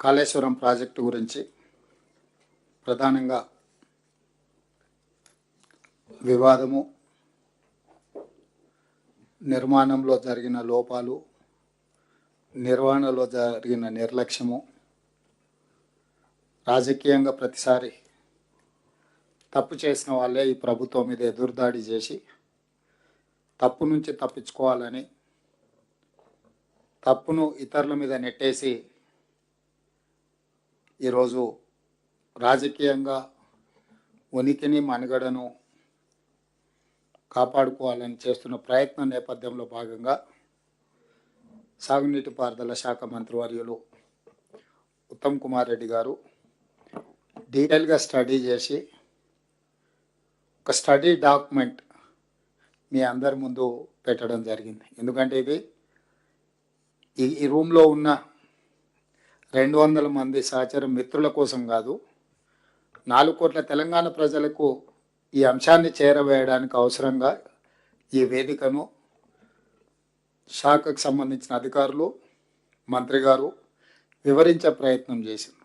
Kaleshwaram project గురించి ప్రధానంగా వివాదము, నిర్మాణంలో జరిగిన లోపాలు, నిర్వహణలో జరిగిన నిర్లక్ష్యము, రాజకీయంగా ప్రతిసారి తప్పు చేసిన వాళ్ళే ఈ ప్రభుత్వం మీద ఎదురుదాడి చేసి తప్పు నుంచి తప్పించుకోవాలని, తప్పును ఇతరుల మీద నెట్టేసి ఈరోజు రాజకీయంగా ఉనికిని మనుగడను కాపాడుకోవాలని చేస్తున్న ప్రయత్నం నేపథ్యంలో భాగంగా సాగునీటి పారుదల శాఖ మంత్రివర్యులు ఉత్తమ్ కుమార్ రెడ్డి గారు డీటెయిల్గా స్టడీ చేసి ఒక స్టడీ డాక్యుమెంట్ మీ అందరి ముందు పెట్టడం జరిగింది. ఎందుకంటే ఇది ఈ రూమ్లో ఉన్న 200 మంది సహచర మిత్రుల కోసం కాదు, 4 కోట్ల తెలంగాణ ప్రజలకు ఈ అంశాన్ని చేరవేయడానికి అవసరంగా ఈ వేదికను శాఖకు సంబంధించిన అధికారులు, మంత్రి గారు వివరించే ప్రయత్నం చేసింది.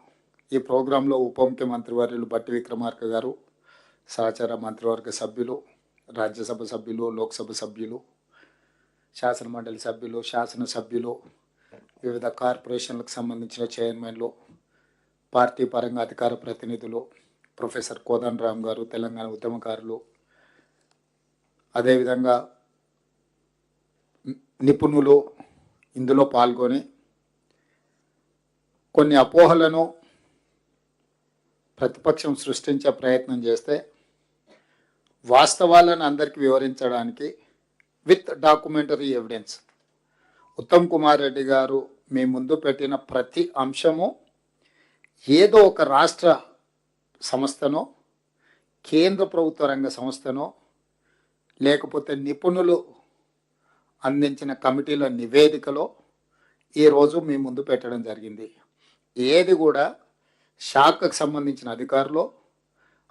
ఈ ప్రోగ్రాంలో ఉప ముఖ్యమంత్రి వర్యులు బట్టి విక్రమార్క గారు, సహచర మంత్రివర్గ సభ్యులు, రాజ్యసభ సభ్యులు, లోక్సభ సభ్యులు, శాసనమండలి సభ్యులు, శాసనసభ్యులు, వివిధ కార్పొరేషన్లకు సంబంధించిన చైర్మన్లు, పార్టీ పరంగా అధికార ప్రతినిధులు, ప్రొఫెసర్ కోదండరామ్ గారు, తెలంగాణ ఉద్యమకారులు, అదేవిధంగా నిపుణులు ఇందులో పాల్గొని కొన్ని అపోహలను ప్రతిపక్షం సృష్టించే ప్రయత్నం చేస్తే వాస్తవాలను అందరికీ వివరించడానికి with documentary evidence Uttam Kumar Reddy గారు మీ ముందు పెట్టిన ప్రతి అంశము ఏదో ఒక రాష్ట్ర సంస్థనో, కేంద్ర ప్రభుత్వ రంగ సంస్థనో, లేకపోతే నిపుణులు అందించిన కమిటీల నివేదికలో ఈరోజు మీ ముందు పెట్టడం జరిగింది. ఏది కూడా శాఖకు సంబంధించిన అధికారులు,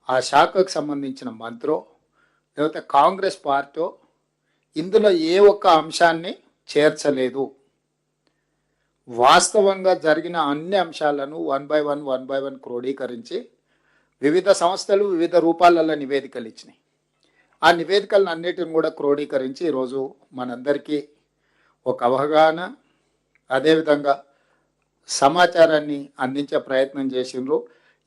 ఆ శాఖకు సంబంధించిన మంత్రో, లేకపోతే కాంగ్రెస్ పార్టీ ఇందులో ఏ ఒక్క అంశాన్ని చేర్చలేదు. వాస్తవంగా జరిగిన అన్ని అంశాలను వన్ బై వన్ క్రోడీకరించి వివిధ సంస్థలు వివిధ రూపాలలో నివేదికలు ఇచ్చినాయి. ఆ నివేదికలను అన్నిటిని కూడా క్రోడీకరించి ఈరోజు మనందరికీ ఒక అవగాహన, అదేవిధంగా సమాచారాన్ని అందించే ప్రయత్నం చేసిండ్రు.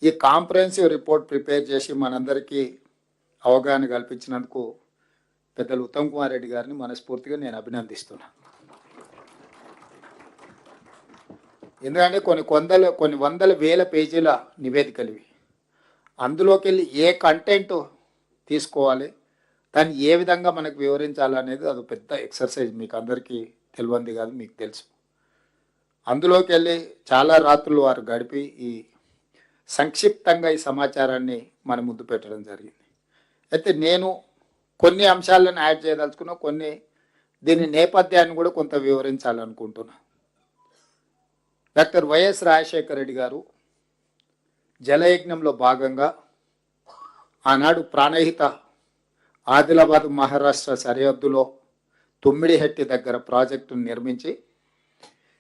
ఈ కాంప్రహెన్సివ్ రిపోర్ట్ ప్రిపేర్ చేసి మనందరికీ అవగాహన కల్పించినందుకు పెద్దలు ఉత్తమ్ కుమార్ రెడ్డి గారిని మనస్ఫూర్తిగా నేను అభినందిస్తున్నాను. ఎందుకంటే కొన్ని వందల వేల పేజీల నివేదికలు ఇవి. అందులోకి వెళ్ళి ఏ కంటెంట్ తీసుకోవాలి, దాన్ని ఏ విధంగా మనకు వివరించాలనేది అది పెద్ద ఎక్సర్సైజ్. మీకు అందరికీ తెలియంది కాదు, మీకు తెలుసు. అందులోకి వెళ్ళి చాలా రాత్రులు వారు గడిపి ఈ సంక్షిప్తంగా ఈ సమాచారాన్ని మన ముందు పెట్టడం జరిగింది. అయితే నేను కొన్ని అంశాలను యాడ్ చేయదలుచుకున్నా, కొన్ని దీని నేపథ్యాన్ని కూడా కొంత వివరించాలనుకుంటున్నా. డాక్టర్ వైఎస్ రాజశేఖర రెడ్డి గారు జలయజ్ఞంలో భాగంగా ఆనాడు ప్రాణహిత ఆదిలాబాద్ మహారాష్ట్ర సరిహద్దులో తుమ్మిడిహెట్టి దగ్గర ప్రాజెక్టును నిర్మించి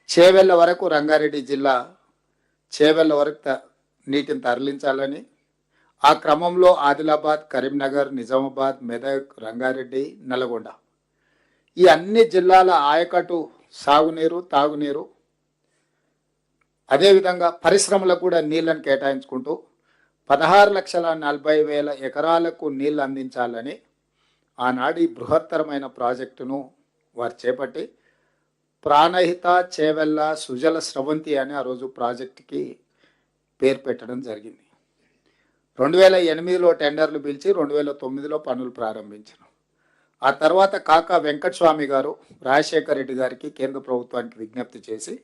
చేవెళ్ళ వరకు, రంగారెడ్డి జిల్లా చేవెళ్ళ వరకు నీటిని తరలించాలని, ఆ క్రమంలో ఆదిలాబాద్, కరీంనగర్, నిజామాబాద్, మెదక్, రంగారెడ్డి, నల్గొండ ఈ అన్ని జిల్లాల ఆయకట్టు సాగునీరు, తాగునీరు, అదేవిధంగా పరిశ్రమలకు కూడా నీళ్లను కేటాయించుకుంటూ 16,40,000 ఎకరాలకు నీళ్లు అందించాలని ఆనాడు ఈ బృహత్తరమైన ప్రాజెక్టును వారు చేపట్టి ప్రాణహిత చేవెళ్ళ సుజల స్రవంతి అని ఆ రోజు ప్రాజెక్టుకి పేరు పెట్టడం జరిగింది. 2008లో టెండర్లు పిలిచి 2009లో పనులు ప్రారంభించారు. ఆ తర్వాత కాకా వెంకటస్వామి గారు రాజశేఖర రెడ్డి గారికి, కేంద్ర ప్రభుత్వానికి విజ్ఞప్తి చేసి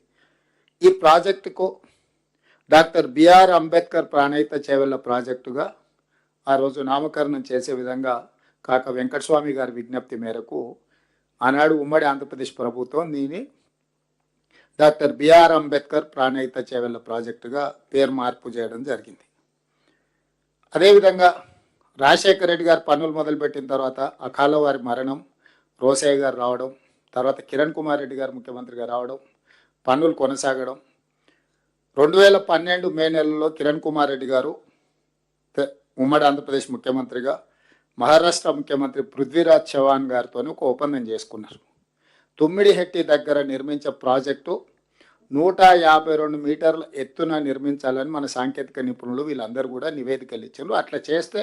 ఈ ప్రాజెక్టుకు డాక్టర్ బిఆర్ అంబేద్కర్ ప్రాణహిత చేవెళ్ళ ప్రాజెక్టుగా ఆ రోజు నామకరణం చేసే విధంగా కాకా వెంకటస్వామి గారి విజ్ఞప్తి మేరకు ఆనాడు ఉమ్మడి ఆంధ్రప్రదేశ్ ప్రభుత్వం దీన్ని డాక్టర్ బిఆర్ అంబేద్కర్ ప్రాణహిత చేవెళ్ళ ప్రాజెక్టుగా పేరు మార్పు చేయడం జరిగింది. అదేవిధంగా రాజశేఖర రెడ్డి గారు పనులు మొదలుపెట్టిన తర్వాత అకాల వారి మరణం, రోసయ్య గారు రావడం, తర్వాత కిరణ్ కుమార్ రెడ్డి గారు ముఖ్యమంత్రిగా రావడం, పనులు కొనసాగడం, 2012 మే నెలలో కిరణ్ కుమార్ రెడ్డి గారు ఉమ్మడి ఆంధ్రప్రదేశ్ ముఖ్యమంత్రిగా మహారాష్ట్ర ముఖ్యమంత్రి పృథ్వీరాజ్ చవాన్ గారితో ఒక ఒప్పందం చేసుకున్నారు. తుమ్మిడిహెట్టి దగ్గర నిర్మించే ప్రాజెక్టు 152 మీటర్ల ఎత్తున నిర్మించాలని మన సాంకేతిక నిపుణులు వీళ్ళందరూ కూడా నివేదికలు ఇచ్చారు. అట్లా చేస్తే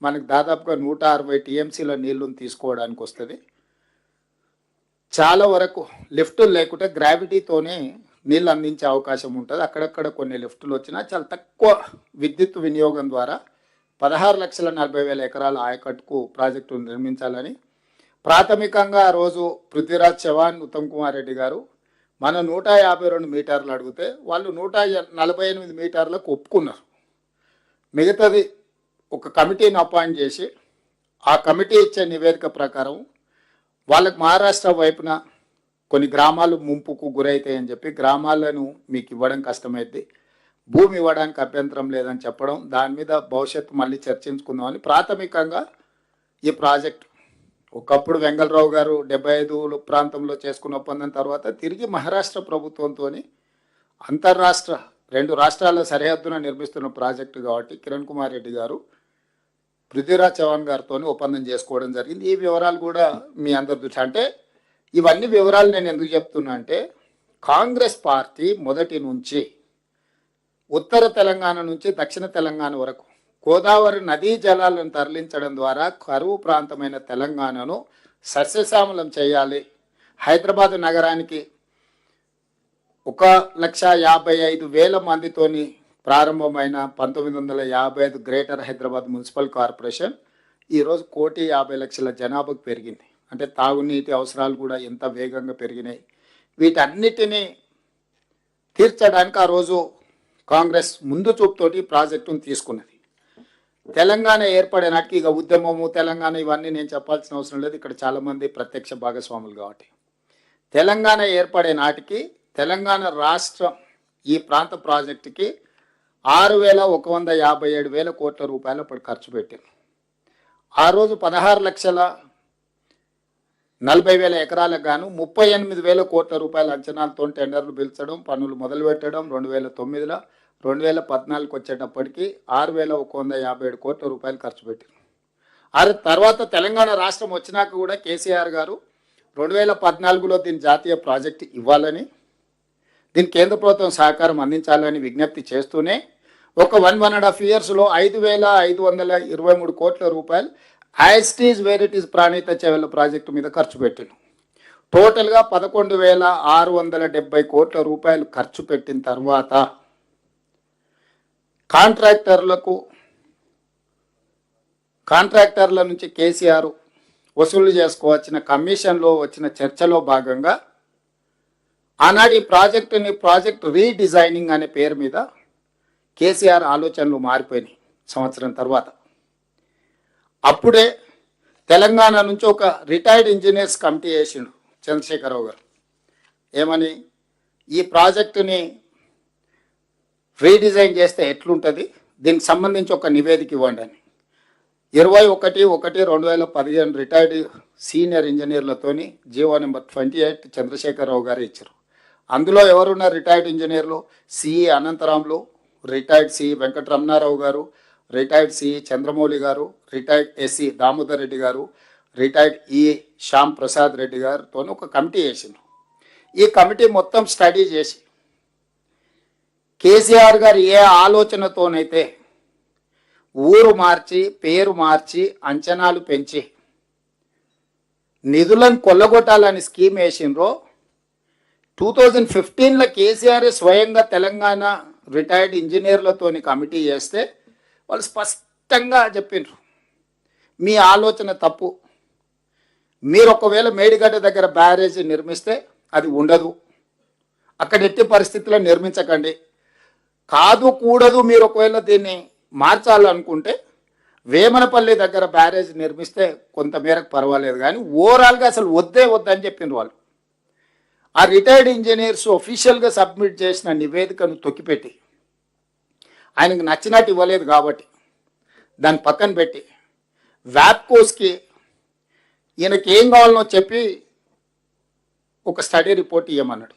మనకు దాదాపుగా 160 టీఎంసీల నీళ్లను తీసుకోవడానికి వస్తుంది. చాలా వరకు లిఫ్టులు లేకుంటే గ్రావిటీతోనే నీళ్ళు అందించే అవకాశం ఉంటుంది. అక్కడక్కడ కొన్ని లిఫ్టులు వచ్చినా చాలా తక్కువ విద్యుత్ వినియోగం ద్వారా 16,40,000 ఎకరాల ఆయకట్టుకు ప్రాజెక్టు నిర్మించాలని ప్రాథమికంగా ఆ రోజు పృథ్వీరాజ్ చవాన్, ఉత్తమ్ కుమార్ రెడ్డి గారు మన 152 మీటర్లు అడిగితే వాళ్ళు 148 మీటర్లకు ఒప్పుకున్నారు. మిగతాది ఒక కమిటీని అపాయింట్ చేసి ఆ కమిటీ ఇచ్చే నివేదిక ప్రకారం వాళ్ళకి మహారాష్ట్ర వైపున కొన్ని గ్రామాలు ముంపుకు గురవుతాయని చెప్పి గ్రామాలను మీకు ఇవ్వడం కష్టమైంది, భూమి ఇవ్వడానికి అభ్యంతరం లేదని చెప్పడం, దాని మీద భవిష్యత్తు మళ్ళీ చర్చించుకుందామని ప్రాథమికంగా ఈ ప్రాజెక్టు ఒకప్పుడు వెంగళరావు గారు 75 ప్రాంతంలో చేసుకున్న ఒప్పందం తర్వాత తిరిగి మహారాష్ట్ర ప్రభుత్వంతో అంతర్రాష్ట్ర 2 రాష్ట్రాల సరిహద్దున నిర్మిస్తున్న ప్రాజెక్టు కాబట్టి కిరణ్ కుమార్ రెడ్డి గారు పృథ్వీరాజ్ చవాన్ గారితో ఒప్పందం చేసుకోవడం జరిగింది. ఈ వివరాలు కూడా మీ అందరి దృష్టి అంటే ఇవన్నీ వివరాలు నేను ఎందుకు చెప్తున్నా అంటే కాంగ్రెస్ పార్టీ మొదటి నుంచి ఉత్తర తెలంగాణ నుంచి దక్షిణ తెలంగాణ వరకు గోదావరి నదీ జలాలను తరలించడం ద్వారా కరువు ప్రాంతమైన తెలంగాణను సస్యశ్యామలం చేయాలి. హైదరాబాద్ నగరానికి 1,55,000 మందితోని ప్రారంభమైన 1955 గ్రేటర్ హైదరాబాద్ మున్సిపల్ కార్పొరేషన్ ఈరోజు 1,50,00,000 జనాభాకు పెరిగింది. అంటే తాగునీటి అవసరాలు కూడా ఎంత వేగంగా పెరిగినాయి. వీటన్నిటినీ తీర్చడానికి ఆ రోజు కాంగ్రెస్ ముందు చూపుతోటి ప్రాజెక్టును తీసుకున్నది. తెలంగాణ ఏర్పడే నాటికి ఇక ఉద్యమము తెలంగాణ ఇవన్నీ నేను చెప్పాల్సిన అవసరం లేదు, ఇక్కడ చాలామంది ప్రత్యక్ష భాగస్వాములు కాబట్టి తెలంగాణ ఏర్పడే నాటికి తెలంగాణ రాష్ట్రం ఈ ప్రాంత ప్రాజెక్టుకి 6,157,000 కోట్ల రూపాయలు అప్పుడు ఖర్చు పెట్టారు. ఆ రోజు 16,40,000 ఎకరాలకు గాను 38,000 కోట్ల రూపాయల అంచనాలతో టెండర్లు పిలిచడం, పనులు మొదలుపెట్టడం 2009లో 2014కి వచ్చేటప్పటికి 6,157 కోట్ల రూపాయలు ఖర్చు పెట్టారు. ఆ తర్వాత తెలంగాణ రాష్ట్రం వచ్చినాక కూడా కేసీఆర్ గారు 2014లో దీని జాతీయ ప్రాజెక్టు ఇవ్వాలని, దీని కేంద్ర ప్రభుత్వం సహకారం అందించాలని విజ్ఞప్తి చేస్తూనే ఒక 1.5 yearsలో 5,523 కోట్ల రూపాయలు as it is where it is Pranahita Chevella project మీద ఖర్చు పెట్టాను. టోటల్గా 11,670 కోట్ల రూపాయలు ఖర్చు పెట్టిన తర్వాత కాంట్రాక్టర్ల నుంచి కేసీఆర్ వసూలు చేసుకోవచ్చిన కమిషన్లో వచ్చిన చర్చలో భాగంగా ఆనాడు ఈ ప్రాజెక్ట్ రీడిజైనింగ్ అనే పేరు మీద కేసీఆర్ ఆలోచనలు మారిపోయినాయి సంవత్సరం తర్వాత. అప్పుడే తెలంగాణ నుంచి ఒక రిటైర్డ్ ఇంజనీర్స్ కమిటీ వేసిండు చంద్రశేఖరరావు గారు. ఏమని, ఈ ప్రాజెక్టుని రీడిజైన్ చేస్తే ఎట్లుంటుంది, దీనికి సంబంధించి ఒక నివేదిక ఇవ్వండి అని 21/1/2015 రిటైర్డ్ సీనియర్ ఇంజనీర్లతోని జీవో నెంబర్ 28 చంద్రశేఖరరావు గారు ఇచ్చారు. అందులో ఎవరున్న రిటైర్డ్ ఇంజనీర్లు CE Anantharamulu, retired CE Venkataramana Rao గారు, రిటైర్డ్ సిఈ చంద్రమౌళి గారు, రిటైర్డ్ ఎస్సీ దామోదర్ రెడ్డి గారు, రిటైర్డ్ ఈ శ్యామ్ ప్రసాద్ రెడ్డి గారితో ఒక కమిటీ వేసిండ్రు. ఈ కమిటీ మొత్తం స్టడీ చేసి కేసీఆర్ గారు ఏ ఆలోచనతోనైతే ఊరు మార్చి పేరు మార్చి అంచనాలు పెంచి నిధులను కొల్లగొట్టాలని స్కీమ్ వేసిండ్రో 2015లో కేసీఆర్ స్వయంగా తెలంగాణ రిటైర్డ్ ఇంజనీర్లతోని కమిటీ చేస్తే వాళ్ళు స్పష్టంగా చెప్పిండ్రు, మీ ఆలోచన తప్పు, మీరు ఒకవేళ మేడిగడ్డ దగ్గర బ్యారేజ్ నిర్మిస్తే అది ఉండదు, అక్కడ ఎట్టి పరిస్థితుల్లో నిర్మించకండి, కాదు కూడదు, మీరు ఒకవేళ దీన్ని మార్చాలనుకుంటే వేమనపల్లి దగ్గర బ్యారేజ్ నిర్మిస్తే కొంతమేరకు పర్వాలేదు, కానీ ఓవరాల్గా అసలు వద్దని చెప్పిండ్రు వాళ్ళు. ఆ రిటైర్డ్ ఇంజనీర్స్ ఒఫీషియల్గా సబ్మిట్ చేసిన నివేదికను తొక్కిపెట్టి ఆయనకు నచ్చినట్టు ఇవ్వలేదు కాబట్టి దాన్ని పక్కన పెట్టి వ్యాప్కోస్కి ఈయనకి ఏం కావాలనో చెప్పి ఒక స్టడీ రిపోర్ట్ ఇవ్వమన్నాడు.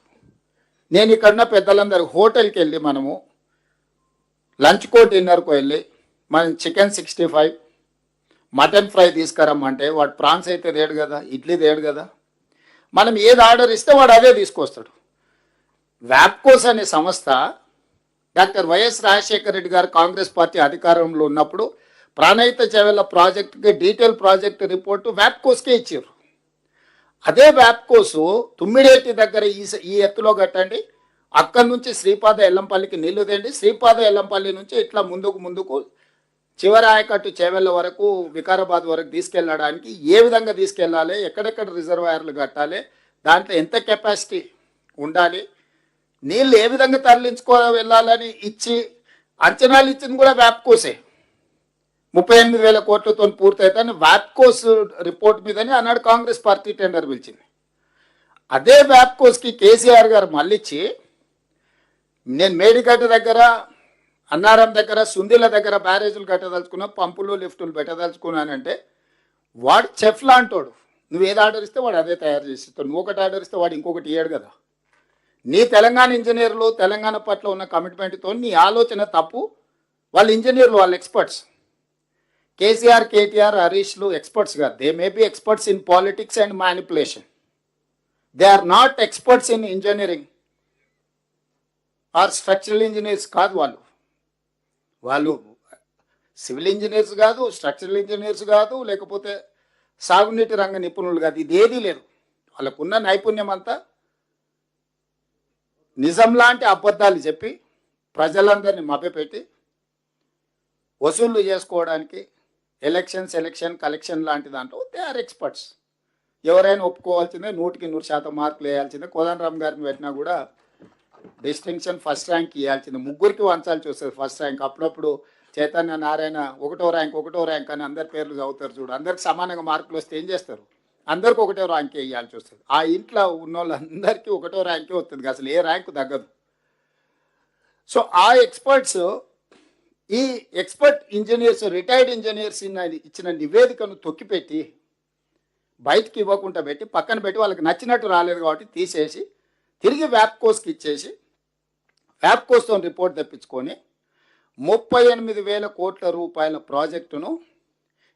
నేను ఇక్కడున్న పెద్దలందరూ హోటల్కి వెళ్ళి మనము లంచ్కో డిన్నర్కో వెళ్ళి మనం చికెన్ 65 మటన్ ఫ్రై తీసుకురమ్మంటే వాడు ప్రాన్స్ అయితే తేడు కదా, ఇడ్లీ తేడు కదా. మనం ఏది ఆర్డర్ ఇస్తే వాడు అదే తీసుకొస్తాడు. వ్యాప్కోస్ అనే సంస్థ డాక్టర్ వైఎస్ రాజశేఖర రెడ్డి గారు కాంగ్రెస్ పార్టీ అధికారంలో ఉన్నప్పుడు ప్రాణహిత చేవెళ్ళ ప్రాజెక్టుకి డీటెయిల్ ప్రాజెక్ట్ రిపోర్టు వ్యాప్కోస్కే ఇచ్చారు. అదే వ్యాప్కోసు తుమ్మిడేటి దగ్గర ఈ ఎత్తులో కట్టండి, అక్కడి నుంచి శ్రీపాద ఎల్లంపల్లికి నీళ్లు తేండి, శ్రీపాద ఎల్లంపల్లి నుంచి ఇట్లా ముందుకు చివరి ఆయకట్టు చేవెళ్ళ వరకు వికారాబాద్ వరకు తీసుకెళ్ళడానికి ఏ విధంగా తీసుకెళ్ళాలి, ఎక్కడెక్కడ రిజర్వాయర్లు కట్టాలి, దాంట్లో ఎంత కెపాసిటీ ఉండాలి, నీళ్ళు ఏ విధంగా వెళ్ళాలని ఇచ్చి అంచనాలు ఇచ్చింది కూడా వ్యాప్కోసే. 38,000 కోట్లతో పూర్తయితే వ్యాప్కోస్ రిపోర్ట్ మీదనే ఆనాడు కాంగ్రెస్ పార్టీ టెండర్ పిలిచింది. అదే వ్యాప్కోస్కి కేసీఆర్ గారు మళ్ళిచ్చి నేను మేడిగడ్డ దగ్గర, అన్నారం దగ్గర, సుందిల దగ్గర బ్యారేజీలు కట్టదలుచుకున్నా, పంపులు లిఫ్టులు పెట్టదలుచుకున్నానంటే వాడు చెఫ్ లాంటోడు. నువ్వు ఏది ఆర్డర్ ఇస్తే వాడు అదే తయారు చేసి ఇస్తాడు. నువ్వు ఒకటి ఆర్డర్ ఇస్తే వాడు ఇంకొకటి ఇయ్యాడు కదా. నీ తెలంగాణ ఇంజనీర్లు తెలంగాణ పట్ల ఉన్న కమిట్మెంట్తో నీ ఆలోచన తప్పు. వాళ్ళ ఇంజనీర్లు, వాళ్ళ ఎక్స్పర్ట్స్. కేసీఆర్, కేటీఆర్, హరీష్లు ఎక్స్పర్ట్స్ కాదు. They may be experts in politics and manipulation. They are not experts in engineering or structural engineers కాదు. వాళ్ళు సివిల్ ఇంజనీర్స్ కాదు, స్ట్రక్చరల్ ఇంజనీర్స్ కాదు, లేకపోతే సాగునీటి రంగ నిపుణులు కాదు. ఇది ఏదీ లేదు. వాళ్ళకున్న నైపుణ్యం అంతా నిజం లాంటి అబద్ధాలు చెప్పి ప్రజలందరినీ మభ్యపెట్టి వసూళ్లు చేసుకోవడానికి ఎలక్షన్ కలెక్షన్ లాంటి దాంట్లో దే ఆర్ ఎక్స్పర్ట్స్. ఎవరైనా ఒప్పుకోవాల్సిందే, 100% మార్కులు వేయాల్సిందే. కోదండరామ్ గారిని పెట్టినా కూడా డిస్టింక్షన్ ఫస్ట్ ర్యాంక్ ఇవ్వాల్సిందే. ముగ్గురికి వంచాల్సి వస్తుంది ఫస్ట్ ర్యాంక్. అప్పుడప్పుడు చైతన్య నారాయణ ఒకటో ర్యాంక్ అని అందరి పేర్లు చదువుతారు చూడు. అందరికి సమానంగా మార్కులు వస్తే ఏం చేస్తారు? అందరికి ఒకటో ర్యాంకే ఇవ్వాల్సి వస్తుంది. ఆ ఇంట్లో ఉన్న వాళ్ళందరికీ ఒకటో ర్యాంకే వస్తుంది, అసలు ఏ ర్యాంకు తగ్గదు. సో ఆ ఎక్స్పర్ట్స్, ఈ ఎక్స్పర్ట్ ఇంజనీర్స్, రిటైర్డ్ ఇంజనీర్స్ ఇచ్చిన నివేదికను తొక్కిపెట్టి బయటికి ఇవ్వకుండా పెట్టి పక్కన పెట్టి వాళ్ళకి నచ్చినట్టు రాలేదు కాబట్టి తీసేసి తిరిగి వ్యాప్కోస్కి ఇచ్చేసి వ్యాప్కోస్తో రిపోర్ట్ తెప్పించుకొని 38,000 కోట్ల రూపాయల ప్రాజెక్టును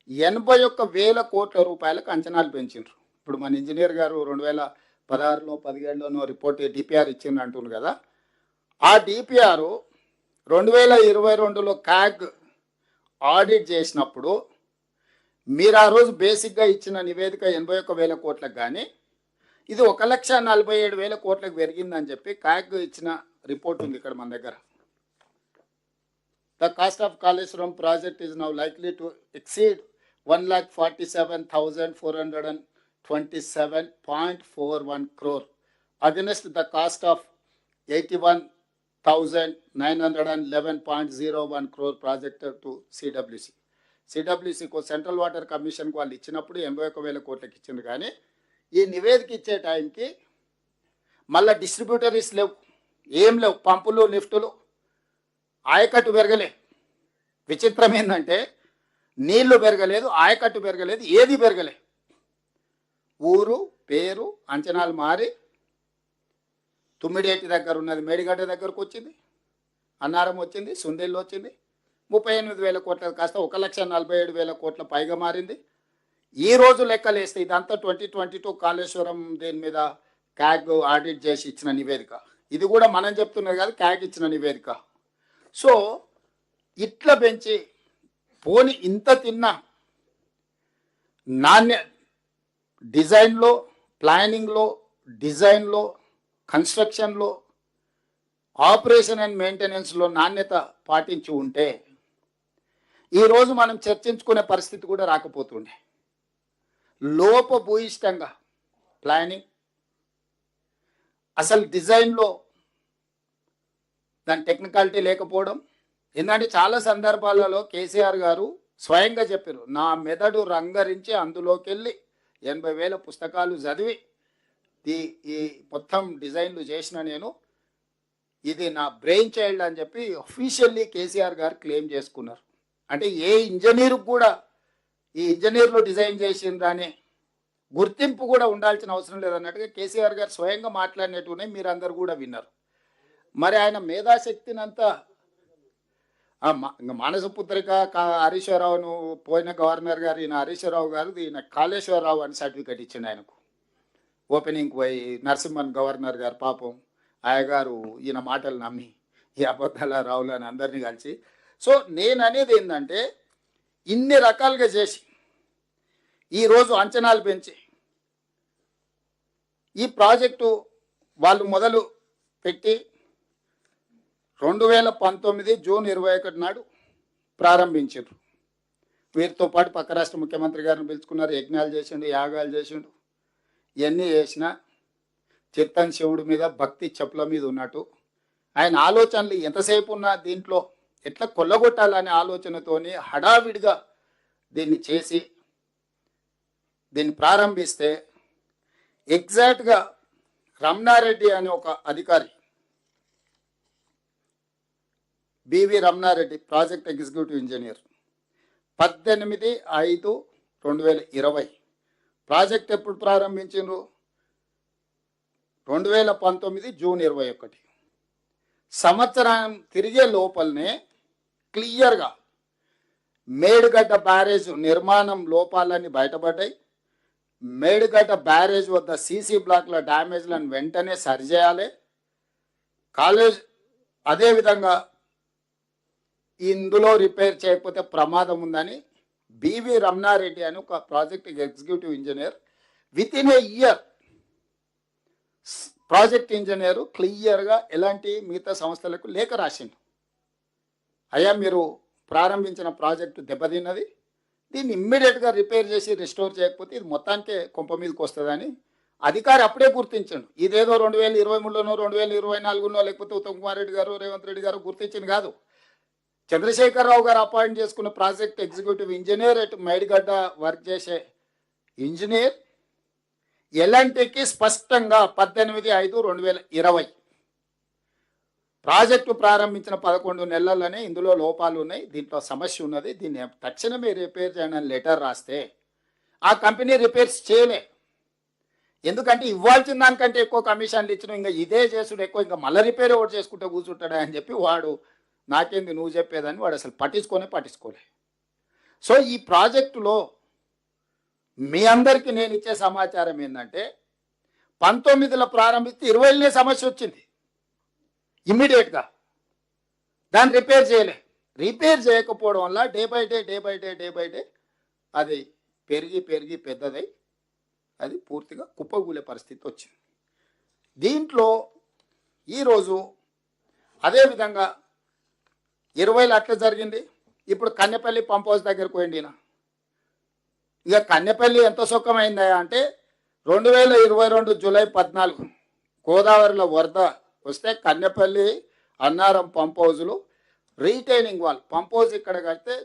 81,000 కోట్ల రూపాయలకు అంచనాలు పెంచారు. ఇప్పుడు మన ఇంజనీర్ గారు 2016లో 17లోనో రిపోర్ట్ డిపిఆర్ ఇచ్చింది అంటున్నారు కదా. ఆ డిపిఆర్ 2022లో క్యాగ్ ఆడిట్ చేసినప్పుడు మీరు ఆ రోజు బేసిక్గా ఇచ్చిన నివేదిక 81,000 కోట్లకు కానీ ఇది 1,47,000 కోట్లకు పెరిగిందని చెప్పి క్యాగ్ ఇచ్చిన రిపోర్ట్ ఉంది ఇక్కడ మన దగ్గర. The cost of Kaleshwaram project is now likely to exceed 1,47,427.41 crore against the cost of 81,911.01 crore projected to CWC. సిడబ్ల్యూసీకు సెంట్రల్ వాటర్ కమిషన్కు వాళ్ళు ఇచ్చినప్పుడు 81,000 కోట్లకి ఇచ్చింది. కానీ ఈ నివేదిక ఇచ్చే టైంకి మళ్ళీ డిస్ట్రిబ్యూటరీస్ లేవు, ఏం లేవు, పంపులు లిఫ్టులు, ఆయకట్టు పెరగలే. విచిత్రం ఏంటంటే నీళ్లు పెరగలేదు, ఆయకట్టు పెరగలేదు, ఏది పెరగలే. ఊరు పేరు అంచనాలు మారి తుమ్మిడేటి దగ్గర ఉన్నది మేడిగడ్డ దగ్గరకు వచ్చింది, అన్నారం వచ్చింది, సుందేళ్ళు వచ్చింది. 38,000 కోట్ల కాస్త 1,47,000 కోట్ల పైగా మారింది. ఈ రోజు లెక్కలేస్తే ఇదంతా 2022 కాళేశ్వరం దేని మీద క్యాగ్ ఆడిట్ చేసి ఇచ్చిన నివేదిక. ఇది కూడా మనం చెప్తున్నది కాదు, క్యాగ్ ఇచ్చిన నివేదిక. సో ఇట్లా పెంచి పోని ఇంత తిన్నా డిజైన్లో, ప్లానింగ్లో, డిజైన్లో, కన్స్ట్రక్షన్లో, ఆపరేషన్ అండ్ మెయింటెనెన్స్లో నాణ్యత పాటించి ఉంటే ఈరోజు మనం చర్చించుకునే పరిస్థితి కూడా రాకపోతుండే. లోపభూయిష్టంగా ప్లానింగ్, అసలు డిజైన్లో దాని టెక్నికాలిటీ లేకపోవడం. ఎందుకంటే చాలా సందర్భాలలో కేసీఆర్ గారు స్వయంగా చెప్పారు, నా మెదడు రంగరించి అందులోకి వెళ్ళి 80,000 పుస్తకాలు చదివి ఈ మొత్తం డిజైన్లు చేసిన నేను, ఇది నా బ్రెయిన్ చైల్డ్ అని చెప్పి అఫీషియల్లీ కేసీఆర్ గారు క్లెయిమ్ చేసుకున్నారు. అంటే ఏ ఇంజనీర్కి కూడా ఈ ఇంజనీర్లు డిజైన్ చేసిందని గుర్తింపు కూడా ఉండాల్సిన అవసరం లేదన్నట్టుగా కేసీఆర్ గారు స్వయంగా మాట్లాడినట్టునే మీరు అందరు కూడా విన్నారు. మరి ఆయన మేధాశక్తినంతా ఇంకా మానస పుత్రిక హరీశ్వరరావును పోయిన గవర్నర్ గారు ఈయన హరీశ్వరరావు గారు ఈయన కాళేశ్వరరావు అని సర్టిఫికేట్ ఇచ్చిండు ఆయనకు. ఓపెనింగ్ పోయి నరసింహన్ గవర్నర్ గారు పాపం ఆయగారు ఈయన మాటలు నమ్మి ఈ అబద్ధాల రావులు అని అందరినీ కలిసి. సో నేను అనేది ఏంటంటే ఇన్ని రకాలుగా చేసి ఈరోజు అంచనాలు పెంచి ఈ ప్రాజెక్టు వాళ్ళు మొదలు పెట్టి 2019 జూన్ 21 నాడు ప్రారంభించారు. వీరితో పాటు పక్క రాష్ట్ర ముఖ్యమంత్రి గారిని పిలుచుకున్నారు, యజ్ఞాలు చేసిండు, యాగాలు చేసిండు. ఇవన్నీ చేసిన చిత్తన్ శివుడి మీద భక్తి చెప్పుల మీద ఉన్నట్టు ఆయన ఆలోచనలు ఎంతసేపు ఉన్నా దీంట్లో ఎట్లా కొల్లగొట్టాలనే ఆలోచనతోని హడావిడిగా దీన్ని చేసి దీన్ని ప్రారంభిస్తే ఎగ్జాక్ట్గా రమణారెడ్డి అనే ఒక అధికారి, B V Ramana Reddy project executive engineer, 18/5/2020 project ఎప్పుడు ప్రారంభించారు? 2019 జూన్ 21. సంవత్సరం తిరిగే లోపలనే క్లియర్గా మేడిగడ్డ బ్యారేజ్ నిర్మాణం లోపాలన్నీ బయటపడ్డాయి. మేడిగడ్డ బ్యారేజ్ వద్ద సీసీ బ్లాక్ల డ్యామేజ్లను వెంటనే సరిచేయాలి. కాలేజ్ అదేవిధంగా ఇందులో రిపేర్ చేయకపోతే ప్రమాదం ఉందని బివి రమణారెడ్డి అని ఒక project executive engineer with in a year project engineer క్లియర్గా ఎలాంటి మిగతా సంస్థలకు లేఖ రాసిండు. అయ్యా మీరు ప్రారంభించిన ప్రాజెక్టు దెబ్బతిన్నది, దీన్ని ఇమ్మీడియట్గా రిపేర్ చేసి రిస్టోర్ చేయకపోతే ఇది మొత్తానికే కొంప మీదకి వస్తుందని అధికారి అప్పుడే గుర్తించండు. ఇదేదో 2023లోనో 2024నో లేకపోతే ఉత్తమ్ కుమార్ రెడ్డి గారు రేవంత్ రెడ్డి గారు గుర్తించింది కాదు. చంద్రశేఖరరావు గారు అపాయింట్ చేసుకున్న ప్రాజెక్ట్ ఎగ్జిక్యూటివ్ ఇంజనీర్ అటు మేడిగడ్డ వర్క్ చేసే ఇంజనీర్ ఎల్ఎన్టీకి స్పష్టంగా 18/5/2020 ప్రాజెక్టు ప్రారంభించిన 11 నెలల్లోనే ఇందులో లోపాలు ఉన్నాయి, దీంట్లో సమస్య ఉన్నది, దీన్ని తక్షణమే రిపేర్ చేయండి అని లెటర్ రాస్తే ఆ కంపెనీ రిపేర్స్ చేయలే. ఎందుకంటే ఇవ్వాల్సిన దానికంటే ఎక్కువ కమిషన్లు ఇచ్చిన ఇంకా ఇదే చేసుడు ఎక్కువ, ఇంకా మళ్ళీ రిపేర్ ఒకటి చేసుకుంటే కూర్చుంటాడా అని చెప్పి వాడు నాకేంది నువ్వు చెప్పేదని వాడు అసలు పట్టించుకోలే. సో ఈ ప్రాజెక్టులో మీ అందరికీ నేను ఇచ్చే సమాచారం ఏంటంటే 19లో ప్రారంభిస్తే 20లోనే సమస్య వచ్చింది. ఇమ్మీడియట్గా దాన్ని రిపేర్ చేయలే. రిపేర్ చేయకపోవడం వల్ల డే బై డే అది పెరిగి పెద్దదై అది పూర్తిగా కుప్పగూలే పరిస్థితి వచ్చింది. దీంట్లో ఈరోజు అదేవిధంగా 20లో అట్లా జరిగింది. ఇప్పుడు కన్నెపల్లి పంప్ హౌస్ దగ్గరకు పోయింది. ఇక కన్నెపల్లి ఎంత సుఖమైందా అంటే 2022 జూలై 14 గోదావరిలో వరద వస్తే కన్నెపల్లి అన్నారం పంప్ హౌజులు రీటైనింగ్ వాల్ పంప్ హౌస్ ఇక్కడ కడితే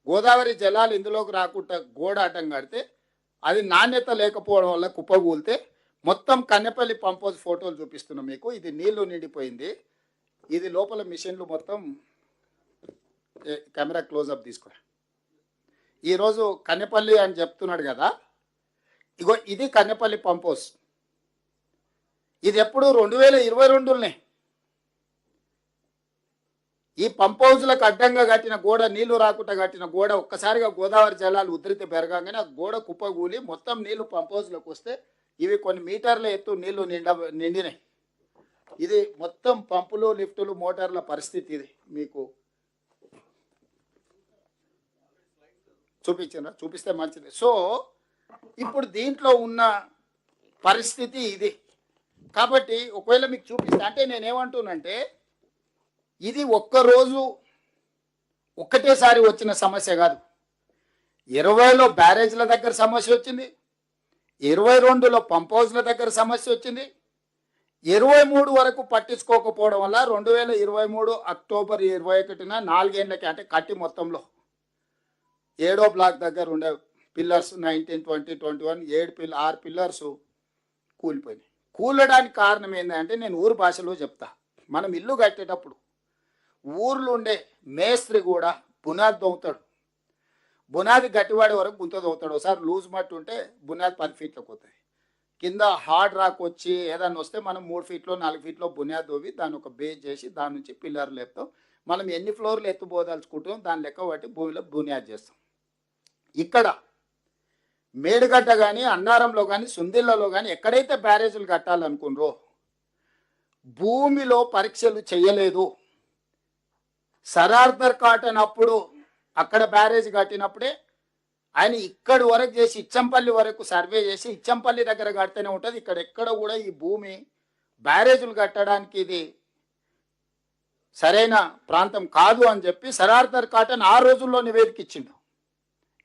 గోదావరి జలాలు ఇందులోకి రాకుండా గోడ అడ్డం కడితే అది నాణ్యత లేకపోవడం వల్ల కుప్పగూలితే మొత్తం కన్నెపల్లి పంప్ హౌస్ ఫోటోలు చూపిస్తున్నాం మీకు. ఇది నీళ్లు నిండిపోయింది, ఇది లోపల మిషన్లు మొత్తం కెమెరా క్లోజప్ తీసుకురా. ఈరోజు కన్నెపల్లి అని చెప్తున్నాడు కదా, ఇగో ఇది కన్నెపల్లి పంప్ హౌస్. ఇది ఎప్పుడు 2022లోనే ఈ పంప్ హౌస్లకు అడ్డంగా కట్టిన గోడ, నీళ్లు రాకుండా కట్టిన గోడ ఒక్కసారిగా గోదావరి జలాలు ఉధృతి పెరగానే ఆ గోడ కుప్పగూలి మొత్తం నీళ్లు పంప్ హౌస్లోకి వస్తే ఇవి కొన్ని మీటర్ల ఎత్తు నీళ్లు నిండినాయి. ఇది మొత్తం పంపులు లిఫ్టులు మోటార్ల పరిస్థితి ఇది మీకు చూపిస్తే మంచిది. సో ఇప్పుడు దీంట్లో ఉన్న పరిస్థితి ఇది. కాబట్టి ఒకవేళ మీకు చూపిస్తే అంటే నేనేమంటున్నానంటే ఇది ఒక్కరోజు ఒక్కటేసారి వచ్చిన సమస్య కాదు. 20లో బ్యారేజ్ల దగ్గర సమస్య వచ్చింది, 22లో పంప్ హౌస్ల దగ్గర సమస్య వచ్చింది, 23 వరకు పట్టించుకోకపోవడం వల్ల 2023 అక్టోబర్ 21న 4 ఏళ్ళకి అంటే కట్టి మొత్తంలో 7వ బ్లాక్ దగ్గర ఉండే పిల్లర్స్ 19, 20, 21 6 పిల్లర్స్ కూలిపోయినాయి. కూలడానికి కారణం ఏంటంటే నేను ఊరు భాషలో చెప్తా. మనం ఇల్లు కట్టేటప్పుడు ఊర్లో ఉండే మేస్త్రి కూడా బునాది దొవుతాడు, బునాది గట్టివాడే వరకు గుంత దొవుతాడు. ఒకసారి లూజ్ మట్టి ఉంటే బునాది 10 ఫీట్లకు పోతుంది, కింద హార్డ్ రాక్ వచ్చి ఏదన్నా వస్తే మనం 3 ఫీట్లో 4 ఫీట్లో బునియాద్ తవ్వి దాన్ని ఒక బేస్ చేసి దాని నుంచి పిల్లర్లు లేపుతాం. మనం ఎన్ని ఫ్లోర్లు ఎత్తుపోదలుచుకుంటాం దాని లెక్క బట్టి భూమిలో బునియాద్ చేస్తాం. ఇక్కడ మేడిగడ్డ కానీ అన్నారంలో కానీ సుందిళ్లలో కానీ ఎక్కడైతే బ్యారేజీలు కట్టాలనుకున్నారో భూమిలో పరీక్షలు చేయలేదు. సరార్దర్ కాటన్ అప్పుడు అక్కడ బ్యారేజ్ కట్టినప్పుడే ఆయన ఇక్కడి వరకు చేసి ఇచ్చంపల్లి వరకు సర్వే చేసి ఇచ్చంపల్లి దగ్గర కడితేనే ఉంటుంది. ఇక్కడ ఎక్కడ కూడా ఈ భూమి బ్యారేజీలు కట్టడానికి ఇది సరైన ప్రాంతం కాదు అని చెప్పి సరార్దర్ కాటన్ ఆ రోజుల్లో నివేదిక ఇచ్చిండు.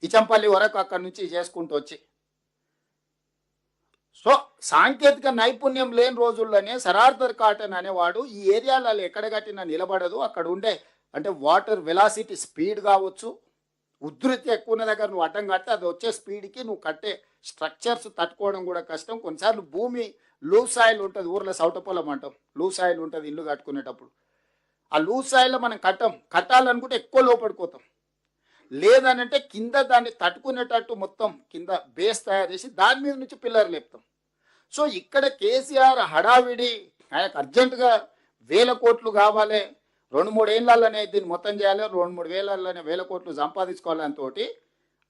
ఇచ్చంపల్లి వరకు అక్కడి నుంచి చేసుకుంటూ వచ్చి. సో సాంకేతిక నైపుణ్యం లేని రోజుల్లోనే సరార్దర్ కాటన్ అనేవాడు ఈ ఏరియాలలో ఎక్కడ కట్టినా నిలబడదు, అక్కడ ఉండే అంటే వాటర్ వెలాసిటీ స్పీడ్ కావచ్చు, ఉధృతి ఎక్కువ ఉన్న దగ్గర నువ్వు అడ్డం కడితే అది వచ్చే స్పీడ్కి నువ్వు కట్టే స్ట్రక్చర్స్ తట్టుకోవడం కూడా కష్టం. కొన్నిసార్లు భూమి లూజ్ సాయిల్ ఉంటుంది, ఊర్లో సౌటపొలం అంటాం, లూజ్ సాయిల్ ఉంటుంది ఇల్లు కట్టుకునేటప్పుడు. ఆ లూజ్ సాయిల్లో మనం కట్టాలనుకుంటే ఎక్కువ లోపడిపోతాం. లేదనంటే కింద దాన్ని తట్టుకునేటట్టు మొత్తం కింద బేస్ తయారు చేసి దాని మీద నుంచి పిల్లర్ లేపుతాం. సో ఇక్కడ కేసీఆర్ హడావిడి, ఆయనకు అర్జెంటుగా 1000 కోట్లు కావాలి, 2-3 ఏళ్ళలోనే దీన్ని మొత్తం చేయాలి, 2-3 వేలలోనే 1000 కోట్లు సంపాదించుకోవాలని తోటి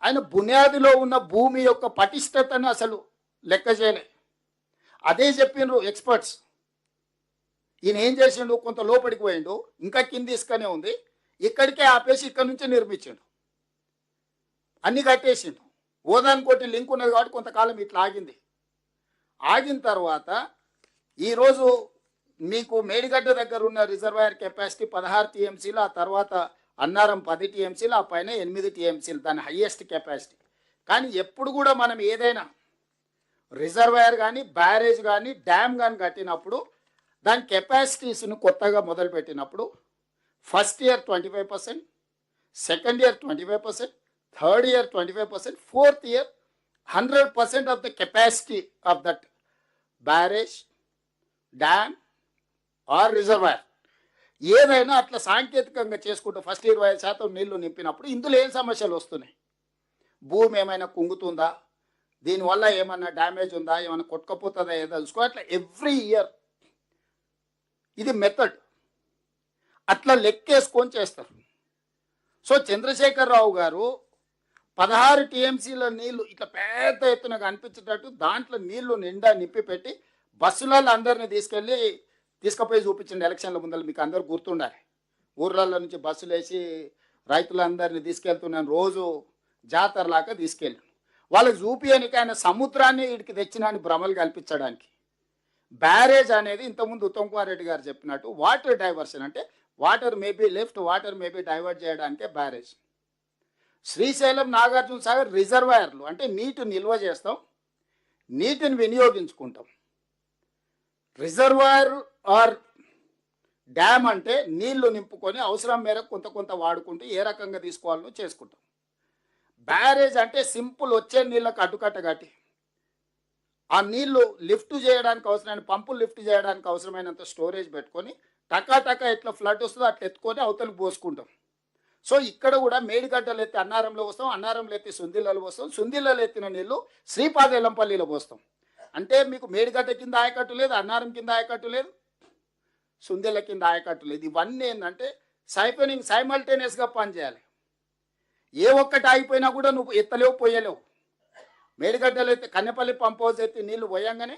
ఆయన బునియాదిలో ఉన్న భూమి యొక్క పటిష్టతను అసలు లెక్క చేయలే. అదే చెప్పిండ్రు ఎక్స్పర్ట్స్. ఈయన ఏం చేసిండు, కొంత లోపలికి పోయిండు, ఇంకా కింద ఇసుకనే ఉంది, ఇక్కడికే ఆపేసి ఇక్కడ నుంచి నిర్మించిండు, అన్ని కట్టేసిండు. ఓదానికోటి లింక్ ఉన్నది కాబట్టి కొంతకాలం ఇట్లా ఆగింది. ఆగిన తర్వాత ఈరోజు మీకు మేడిగడ్డ దగ్గర ఉన్న రిజర్వాయర్ కెపాసిటీ 16 టీఎంసీలు, ఆ తర్వాత అన్నారం 10 టీఎంసీలు, ఆ పైన 8 టీఎంసీలు దాని హయ్యెస్ట్ కెపాసిటీ. కానీ ఎప్పుడు కూడా మనం ఏదైనా రిజర్వాయర్ కానీ బ్యారేజ్ కానీ డ్యామ్ కానీ కట్టినప్పుడు దాని కెపాసిటీస్ను కొత్తగా మొదలుపెట్టినప్పుడు first year 25%, second year 25%, third year 25%, fourth year 100% of the capacity of that barrage, dam or reservoir ఏదైనా అట్లా సాంకేతికంగా చేసుకుంటూ ఫస్ట్ 25% నీళ్లు నింపినప్పుడు ఇందులో ఏం సమస్యలు వస్తున్నాయి, భూమి ఏమైనా కుంగుతుందా, దీనివల్ల ఏమైనా డ్యామేజ్ ఉందా, ఏమైనా కొట్టుకపోతుందా ఏదో తెలుసుకో. అట్లా ఎవ్రీ ఇయర్ ఇది మెథడ్ అట్లా లెక్కేసుకొని చేస్తారు. సో చంద్రశేఖరరావు గారు 16 టీఎంసీల నీళ్లు ఇట్లా పెద్ద ఎత్తున కనిపించేటట్టు దాంట్లో నీళ్లు నిండా నింపి పెట్టి బస్సులలో అందరినీ తీసుకుపోయి చూపించండి. ఎలక్షన్ల ముందర మీకు అందరు గుర్తుండాలి. ఊర్లలో నుంచి బస్సులు వేసి రైతులందరినీ తీసుకెళ్తున్నాను, రోజు జాతరలాగా తీసుకెళ్ళి వాళ్ళకి చూపించడానికి ఆయన సముద్రాన్ని వీడికి తెచ్చినాన్ని భ్రమలు కల్పించడానికి. బ్యారేజ్ అనేది ఇంతకుముందు ఉత్తమ్ కుమార్ రెడ్డి గారు చెప్పినట్టు వాటర్ డైవర్షన్ అంటే water maybe left, water maybe divert చేయడానికే బ్యారేజ్. శ్రీశైలం, నాగార్జున సాగర్ రిజర్వాయర్లు అంటే నీటి నిల్వ చేస్తాం, నీటిని వినియోగించుకుంటాం. రిజర్వాయర్ ఆర్ డ్యామ్ అంటే నీళ్లు నింపుకొని అవసరం మేరకు కొంత వాడుకుంటూ ఏ రకంగా తీసుకోవాలో చేసుకుంటాం. బ్యారేజ్ అంటే సింపుల్ వచ్చే నీళ్ళకు అడ్డుకట్ట కట్టి ఆ నీళ్లు లిఫ్ట్ చేయడానికి అవసరమైన పంపులు లిఫ్ట్ చేయడానికి అవసరమైనంత స్టోరేజ్ పెట్టుకొని టకా ఎట్లా ఫ్లడ్ వస్తుందో అట్లా ఎత్తుకొని అవతలకు పోసుకుంటాం. సో ఇక్కడ కూడా మేడిగడ్డలు ఎత్తి అన్నారంలో వస్తాం, అన్నారంలో ఎత్తి సుందిళ్ళలో పోస్తాం, సుందిళ్ళలో ఎత్తిన నీళ్లు శ్రీపాదెల్లంపల్లిలో పోస్తాం. అంటే మీకు మేడిగడ్డ కింద ఆయకట్టు లేదు, అన్నారం కింద ఆయకట్టు లేదు, సుందిళ్ళ కింద ఆయకట్టు లేదు. ఇవన్నీ ఏంటంటే సైపనింగ్ సైమల్టేనియస్గా పనిచేయాలి. ఏ ఒక్కటి ఆగిపోయినా కూడా నువ్వు ఎత్తలేవు, పోయలేవు. మేడిగడ్డలు ఎత్తి కన్నెపల్లి పంప్ హౌస్ ఎత్తి నీళ్లు పోయంగానే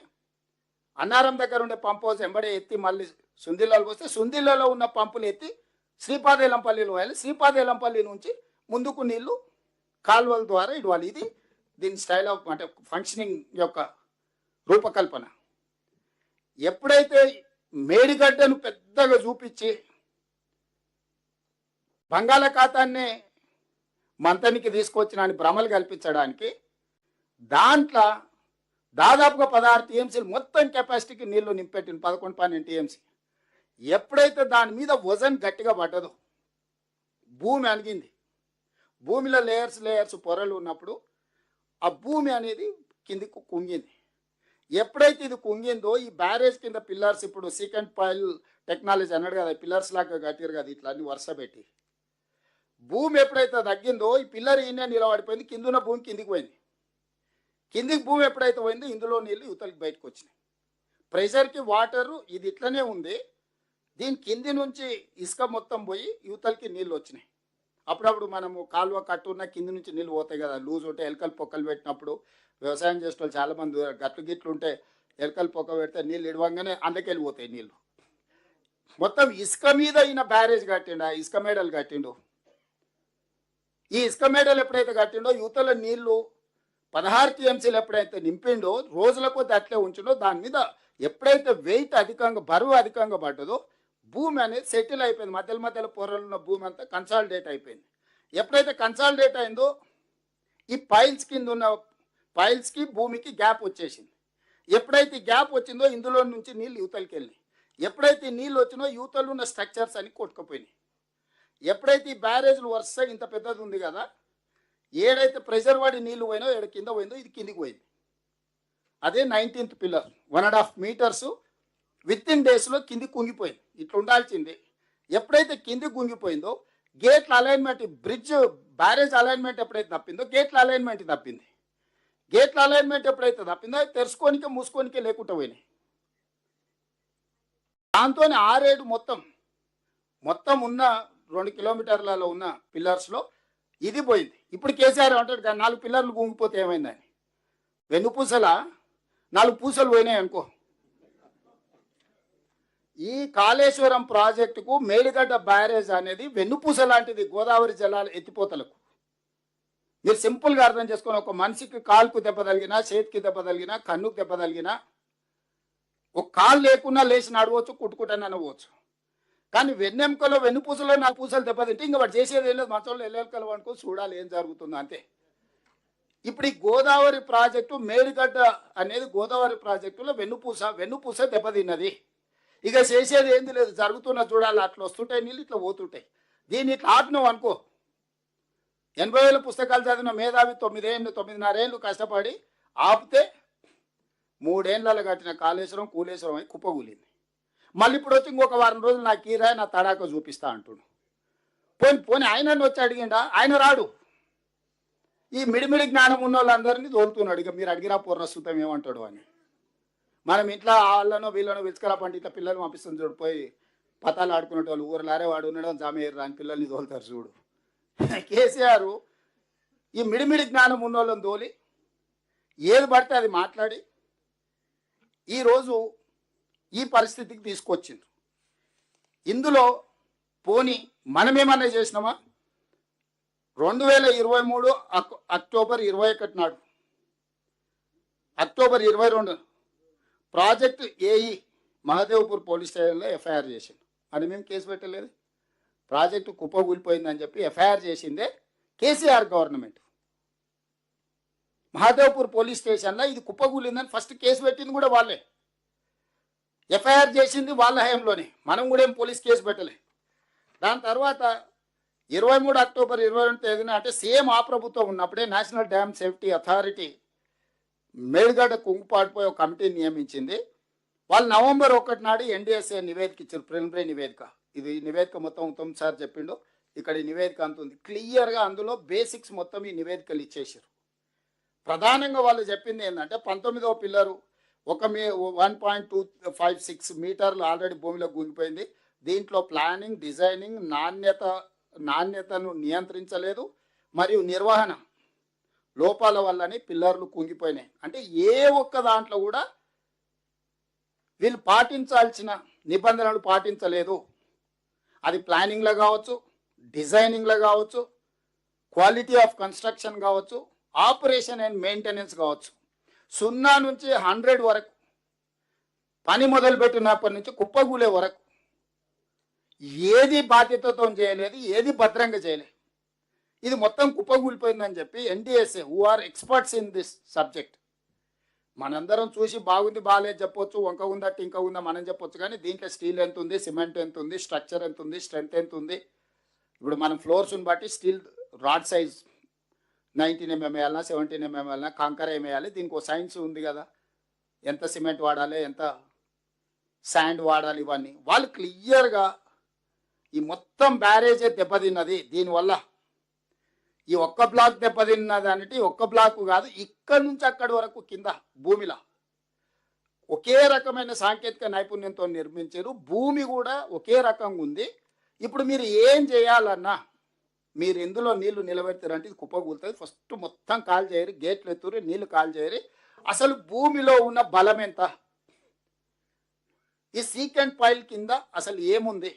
అన్నారం దగ్గర ఉండే పంప్ హౌస్ ఎంబడే ఎత్తి మళ్ళీ సుందిళ్ళలో పోస్తే సుందిళ్ళలో ఉన్న పంపులు ఎత్తి శ్రీపాదెల్లంపల్లిలో పోయాలి. శ్రీపాదెల్లంపల్లి నుంచి ముందుకు నీళ్లు కాలువల ద్వారా ఇవ్వాలి. ఇది దీని స్టైల్ ఆఫ్ అంటే ఫంక్షనింగ్ యొక్క రూపకల్పన. ఎప్పుడైతే మేడిగడ్డను పెద్దగా చూపించి బంగాళాఖాతాన్ని మంతనికి తీసుకొచ్చిన భ్రమలు కల్పించడానికి దాంట్లో దాదాపుగా 16 టీఎంసీలు మొత్తం కెపాసిటీకి నీళ్లు నింపెట్టింది, 11-12 టీఎంసీ. ఎప్పుడైతే దాని మీద వజన్ గట్టిగా పడ్డదో భూమి అణిగింది. భూమిలో లేయర్స్ పొరలు ఉన్నప్పుడు ఆ భూమి అనేది కిందికి కుంగింది. ఎప్పుడైతే ఇది కుంగిందో ఈ బ్యారేజ్ కింద పిల్లర్స్ ఇప్పుడు సీకెంట్ పాయిల్ టెక్నాలజీ అన్నాడు కదా, పిల్లర్స్ లాగా కట్టారు కదా ఇట్లా అన్ని వరుస పెట్టి. భూమి ఎప్పుడైతే తగ్గిందో ఈ పిల్లర్ ఈయన నిలబడిపోయింది, కిందున్న భూమి కిందికి పోయింది. కిందికి భూమి ఎప్పుడైతే పోయిందో ఇందులో నీళ్ళు యువతలకి బయటకు వచ్చినాయి. ప్రెషర్కి వాటరు ఇది ఇట్లనే ఉంది, దీని కింది నుంచి ఇసుక మొత్తం పోయి యువతలకి నీళ్ళు వచ్చినాయి. అప్పుడప్పుడు మనము కాలువ కట్టున్న కింది నుంచి నీళ్ళు పోతాయి కదా, లూజ్ ఉంటే ఎలకలు పొక్కలు పెట్టినప్పుడు వ్యవసాయం చేసే వాళ్ళు చాలామంది గట్లు గిట్లు ఉంటే ఎలకలు పొక్క పెడితే నీళ్ళు ఇడవంగానే అందుకెళ్ళిపోతాయి నీళ్ళు. మొత్తం ఇసుక మీద ఈయన బ్యారేజ్ కట్టిండు, ఆ ఇసుక మేడలు కట్టిండు. ఈ ఇసుక మేడలు ఎప్పుడైతే కట్టిండో యువతల నీళ్లు 16 టీఎంసీలు ఎప్పుడైతే నింపిండో రోజుల కొద్ది అట్లే ఉంచిండో దాని మీద ఎప్పుడైతే వెయిట్ అధికంగా బరువు అధికంగా పడ్డదో భూమి అనేది సెటిల్ అయిపోయింది. మధ్యలో మధ్యలో పొరలు ఉన్న భూమి అంతా కన్సాలిడేట్ అయిపోయింది. ఎప్పుడైతే కన్సాలిడేట్ అయిందో ఈ పైల్స్ కింద ఉన్న పైల్స్కి భూమికి గ్యాప్ వచ్చేసింది. ఎప్పుడైతే గ్యాప్ వచ్చిందో ఇందులో నుంచి నీళ్ళు యువతలకి వెళ్ళినాయి. ఎప్పుడైతే నీళ్ళు వచ్చినో యువతలు ఉన్న స్ట్రక్చర్స్ అన్ని కొట్టుకుపోయినాయి. ఎప్పుడైతే ఈ బ్యారేజ్లు వరుసగా ఇంత పెద్దది ఉంది కదా, ఏడైతే ప్రెషర్ వాడి నీళ్ళు పోయినో ఏడ కింద పోయిందో ఇది కిందికి పోయింది. అదే 19th pillar 1.5 metres with in డేస్లో కింది కుంగిపోయింది. ఇట్లా ఉండాల్సింది. ఎప్పుడైతే కింది కుంగిపోయిందో గేట్ల అలైన్మెంట్, బ్రిడ్జ్ బ్యారేజ్ అలైన్మెంట్ ఎప్పుడైతే తప్పిందో గేట్ల అలైన్మెంట్ తప్పింది. గేట్ల అలైన్మెంట్ ఎప్పుడైతే తప్పిందో అది తెరుచుకోనికే మూసుకోనికే లేకుండా పోయినాయి. దాంతో 6-7 మొత్తం ఉన్న 2 కిలోమీటర్లలో ఉన్న పిల్లర్స్లో ఇది పోయింది. ఇప్పుడు కేసీఆర్ అంటాడు కానీ 4 పిల్లర్లు కుంగిపోతే ఏమైందని. వెన్నుపూసల 4 పూసలు పోయినాయి అనుకో. ఈ కాళేశ్వరం ప్రాజెక్టుకు మేడిగడ్డ బ్యారేజ్ అనేది వెన్నుపూస లాంటిది గోదావరి జలాల ఎత్తిపోతలకు. మీరు సింపుల్గా అర్థం చేసుకొని, ఒక మనిషికి కాలుకు దెబ్బ తగిలినా, చేతికి దెబ్బ తగిలినా, కన్నుకు దెబ్బ తగిలినా, ఒక కాలు లేకున్నా లేచి నడవచ్చు, కుట్టుకుంటానే నడవచ్చు. కానీ వెన్నెముకలో వెన్నుపూసలో 4 పూసలు దెబ్బతింటే ఇంకా వాడు చేసేది ఏం లేదు, మంచంలో ఎల్లెలకలు అనుకో చూడాలి ఏం జరుగుతుందో అంతే. ఇప్పుడు ఈ గోదావరి ప్రాజెక్టు మేడిగడ్డ అనేది గోదావరి ప్రాజెక్టులో వెన్నుపూస దెబ్బతిన్నది. ఇక చేసేది ఏంది లేదు, జరుగుతున్న చూడాలి. అట్లా వస్తుంటాయి నీళ్ళు, ఇట్లా పోతుంటాయి. దీన్ని ఇట్లా ఆపినావు అనుకో, 80,000 పుస్తకాలు చదివిన మేధావి 9.5 ఏళ్ళు కష్టపడి ఆపితే 3 ఏళ్ళలో కట్టిన కాళేశ్వరం కూలేశ్వరం అయి కుప్పగూలింది. మళ్ళీ ఇప్పుడు వచ్చి ఇంకొక వారం రోజులు నాకు ఈరాయి నా తడాక చూపిస్తా అంటుడు. పోని ఆయన వచ్చి అడిగిండా, ఆయన రాడు. ఈ మిడిమిడి జ్ఞానం ఉన్న వాళ్ళందరినీ తోలుతున్నాడు. ఇక మీరు అడిగిరా పూర్ణసుతం ఏమంటాడు అని. మనం ఇంట్లో వాళ్ళనో వీళ్ళనో విలుచుకరా పండిత పిల్లలు పంపిస్తుంది చూడు, పోయి పతాలు ఆడుకునే వాళ్ళు ఊర్లారే వాడు ఉండడం జామేరు రాని పిల్లల్ని తోలుతారు చూడు. కేసీఆర్ ఈ మిడిమిడి జ్ఞానం ఉన్న వాళ్ళని తోలి ఏది పడితే అది మాట్లాడి ఈరోజు ఈ పరిస్థితికి తీసుకొచ్చింది. ఇందులో పోని మనమేమన్నా చేసినామా? 2023 అక్టోబర్ 21 నాడు, October 22 project AE Mahadevpur police స్టేషన్లో ఎఫ్ఐఆర్ చేసింది. అని మేము కేసు పెట్టలేదు. ప్రాజెక్టు కుప్పగూలిపోయిందని చెప్పి ఎఫ్ఐఆర్ చేసిందే కేసీఆర్ గవర్నమెంట్. మహదేవ్పూర్ పోలీస్ స్టేషన్లో ఇది కుప్పగూలిందని ఫస్ట్ కేసు పెట్టింది కూడా వాళ్ళే. ఎఫ్ఐఆర్ చేసింది వాళ్ళ హయాంలోనే. మనం కూడా ఏం పోలీస్ కేసు పెట్టలే. దాని తర్వాత 23 అక్టోబర్ 22 తేదీన, అంటే సేమ్ ఆ ప్రభుత్వం ఉన్నప్పుడే, national dam safety authority Medigadda కుంగుపాటుపై ఒక కమిటీని నియమించింది. వాళ్ళు నవంబర్ 1 నాడు ఎన్డీఎస్ఏ నివేదిక ఇచ్చారు, ప్రిలిమినరీ నివేదిక. ఇది నివేదిక మొత్తం ఉత్తమ్ సార్ చెప్పిండు. ఇక్కడ ఈ నివేదిక అంత ఉంది క్లియర్గా. అందులో బేసిక్స్ మొత్తం ఈ నివేదికలు ఇచ్చేసారు. ప్రధానంగా వాళ్ళు చెప్పింది ఏంటంటే 19వ పిల్లరు 1.256 మీటర్లు ఆల్రెడీ భూమిలో గుంగిపోయింది. దీంట్లో ప్లానింగ్, డిజైనింగ్, నాణ్యతను నియంత్రించలేదు మరియు నిర్వహణ లోపాల వల్లని పిల్లర్లు కుంగిపోయినాయి. అంటే ఏ ఒక్క దాంట్లో కూడా వీళ్ళు పాటించాల్సిన నిబంధనలు పాటించలేదు. అది ప్లానింగ్లో కావచ్చు, డిజైనింగ్లో కావచ్చు, క్వాలిటీ ఆఫ్ కన్స్ట్రక్షన్ కావచ్చు, ఆపరేషన్ అండ్ మెయింటెనెన్స్ కావచ్చు. 0 నుంచి 100 వరకు పని మొదలుపెట్టినప్పటి నుంచి కుప్పగూలే వరకు ఏది బాధ్యతతో చేయలేదు, ఏది భద్రంగా చేయలేదు. ఇది మొత్తం కుప్పగూలిపోయిందని చెప్పి NDSA, who are experts in this subject, మనందరం చూసి బాగుంది బాగాలేదు చెప్పొచ్చు, వంక ఉందా టింక ఉందా మనం చెప్పొచ్చు. కానీ దీంట్లో స్టీల్ ఎంత ఉంది, సిమెంట్ ఎంత ఉంది, స్ట్రక్చర్ ఎంత ఉంది, స్ట్రెంత్ ఎంత ఉంది. ఇప్పుడు మనం ఫ్లోర్స్ని బట్టి steel rod size 19 mm వేయాలన్నా, 17 mm వేయాలన్నా, కాంకర ఏం వేయాలి, దీనికి ఒక సైన్స్ ఉంది కదా. ఎంత సిమెంట్ వాడాలి, ఎంత శాండ్ వాడాలి, ఇవన్నీ వాళ్ళు క్లియర్గా. ఈ మొత్తం బ్యారేజే దెబ్బతిన్నది దీనివల్ల. ఈ ఒక్క బ్లాక్ దెబ్బతిన్నదానికి ఒక్క బ్లాక్ కాదు, ఇక్కడ నుంచి అక్కడి వరకు కింద భూమిలో ఒకే రకమైన సాంకేతిక నైపుణ్యంతో నిర్మించారు. భూమి కూడా ఒకే రకంగా ఉంది. ఇప్పుడు మీరు ఏం చేయాలన్నా మీరు ఇందులో నీళ్లు నిలబెడతారంటే ఇది కుప్పగూలుతుంది. ఫస్ట్ మొత్తం కాల్ చేయరు, గేట్లు ఎత్తురు, నీళ్లు కాల్ చేయరు. అసలు భూమిలో ఉన్న బలం ఎంత, ఈ సీకెంట్ పాయిల్ కింద అసలు ఏముంది,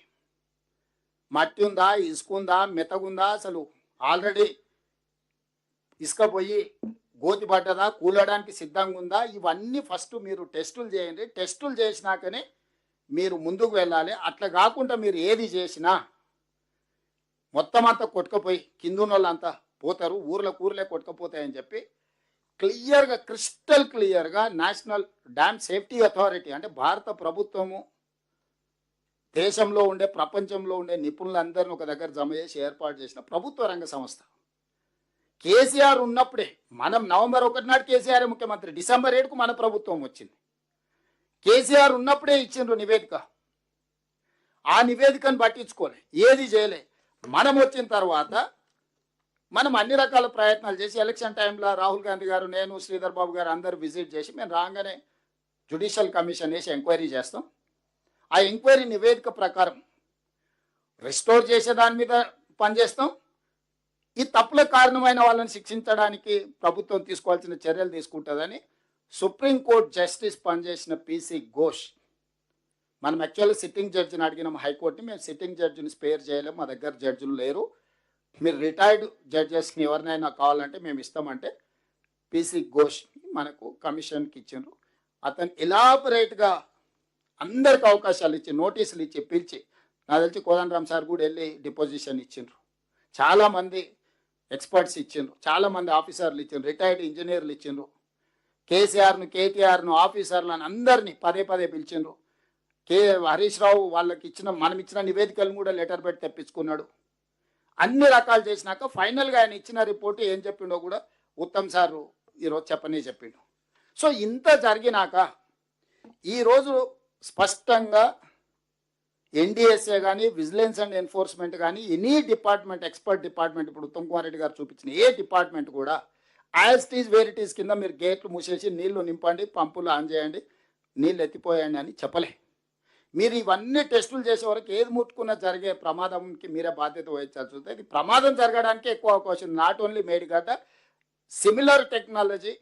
మట్టి ఉందా, ఇసుక ఉందా, మెత్తగుందా, అసలు ఆల్రెడీ ఇసుక పోయి గోతి పడ్డదా, కూలడానికి సిద్ధంగా ఉందా, ఇవన్నీ ఫస్ట్ మీరు టెస్టులు చేయండి. టెస్టులు చేసినాకనే మీరు ముందుకు వెళ్ళాలి. అట్లా కాకుండా మీరు ఏది చేసినా మొత్తం అంతా కొట్టుకపోయి కిందున్న వాళ్ళంతా పోతారు, ఊర్లే కొట్టుకపోతాయని చెప్పి క్లియర్గా, క్రిస్టల్ క్లియర్గా నేషనల్ డ్యామ్ సేఫ్టీ అథారిటీ అంటే భారత ప్రభుత్వము దేశంలో ఉండే, ప్రపంచంలో ఉండే నిపుణులందరినీ ఒక దగ్గర జమ చేసి ఏర్పాటు చేసిన ప్రభుత్వ రంగ సంస్థ. కేసీఆర్ ఉన్నప్పుడే, మనం నవంబర్ 1 నాడు కేసీఆర్ ముఖ్యమంత్రి, డిసెంబర్ 7కు మన ప్రభుత్వం వచ్చింది. కేసీఆర్ ఉన్నప్పుడే ఇచ్చిండ్రు నివేదిక. ఆ నివేదికను పట్టించుకోలే, ఏది చేయలే. మనం వచ్చిన తర్వాత మనం అన్ని రకాల ప్రయత్నాలు చేసి ఎలక్షన్ టైంలో రాహుల్ గాంధీ గారు, నేను, శ్రీధర్ బాబు గారు అందరు విజిట్ చేసి మేము రాగానే జ్యుడిషియల్ కమిషన్ వేసి ఎంక్వైరీ చేస్తాం. ఆ ఎంక్వైరీ నివేదిక ప్రకారం రెస్టోర్ చేసే దాని మీద పనిచేస్తాం. ఈ తప్పుల కారణమైన వాళ్ళని శిక్షించడానికి ప్రభుత్వం తీసుకోవాల్సిన చర్యలు తీసుకుంటుందని సుప్రీంకోర్టు జస్టిస్ పనిచేసిన పిసి ఘోష్, మనం యాక్చువల్గా సిట్టింగ్ జడ్జిని అడిగినాం హైకోర్టుని, మేము సిట్టింగ్ జడ్జిని స్పేర్ చేయలేము, మా దగ్గర జడ్జిలు లేరు, మీరు రిటైర్డ్ జడ్జెస్ని ఎవరినైనా కావాలంటే మేము ఇస్తామంటే పిసి ఘోష్ మనకు కమిషన్కి ఇచ్చిండ్రు. అతను ఎలాబరేట్గా అందరికి అవకాశాలు ఇచ్చి, నోటీసులు ఇచ్చి, పిలిచి, నాకు తెలిసి కోదండరామ్ సార్ కూడా వెళ్ళి డిపోజిషన్ ఇచ్చిండ్రు, చాలామంది ఎక్స్పర్ట్స్ ఇచ్చిండ్రు, చాలామంది ఆఫీసర్లు ఇచ్చిండ్రు, రిటైర్డ్ ఇంజనీర్లు ఇచ్చిండ్రు, కేసీఆర్ను, కేటీఆర్ను, ఆఫీసర్లను అందరినీ పదే పిలిచిండ్రు. హరీష్ రావు వాళ్ళకి మనం ఇచ్చిన నివేదికలను కూడా లెటర్ పెట్టి తెప్పించుకున్నాడు. అన్ని రకాలు చేసినాక ఫైనల్గా ఆయన ఇచ్చిన రిపోర్టు ఏం చెప్పిండో కూడా ఉత్తమ్ సారు ఈరోజు చెప్పిండు. సో ఇంత జరిగినాక ఈరోజు స్పష్టంగా ఎన్డీఎస్ఏ కానీ, విజిలెన్స్ అండ్ ఎన్ఫోర్స్మెంట్ కానీ, ఎనీ డిపార్ట్మెంట్, ఎక్స్పర్ట్ డిపార్ట్మెంట్, ఇప్పుడు ఉత్తమ్ కుమార్ రెడ్డి గారు చూపించిన ఏ డిపార్ట్మెంట్ కూడా as it is where it is కింద మీరు గేట్లు మూసేసి నీళ్లు నింపండి, పంపులు ఆన్ చేయండి, నీళ్ళు ఎత్తిపోయండి అని చెప్పలే. మీరు ఇవన్నీ టెస్టులు చేసే వరకు ఏది ముట్టుకున్నా జరిగే ప్రమాదంకి మీరే బాధ్యత వహించాల్సి ఉంటుంది. ఇది ప్రమాదం జరగడానికి ఎక్కువ అవకాశం. Not only Medigadda, similar technology,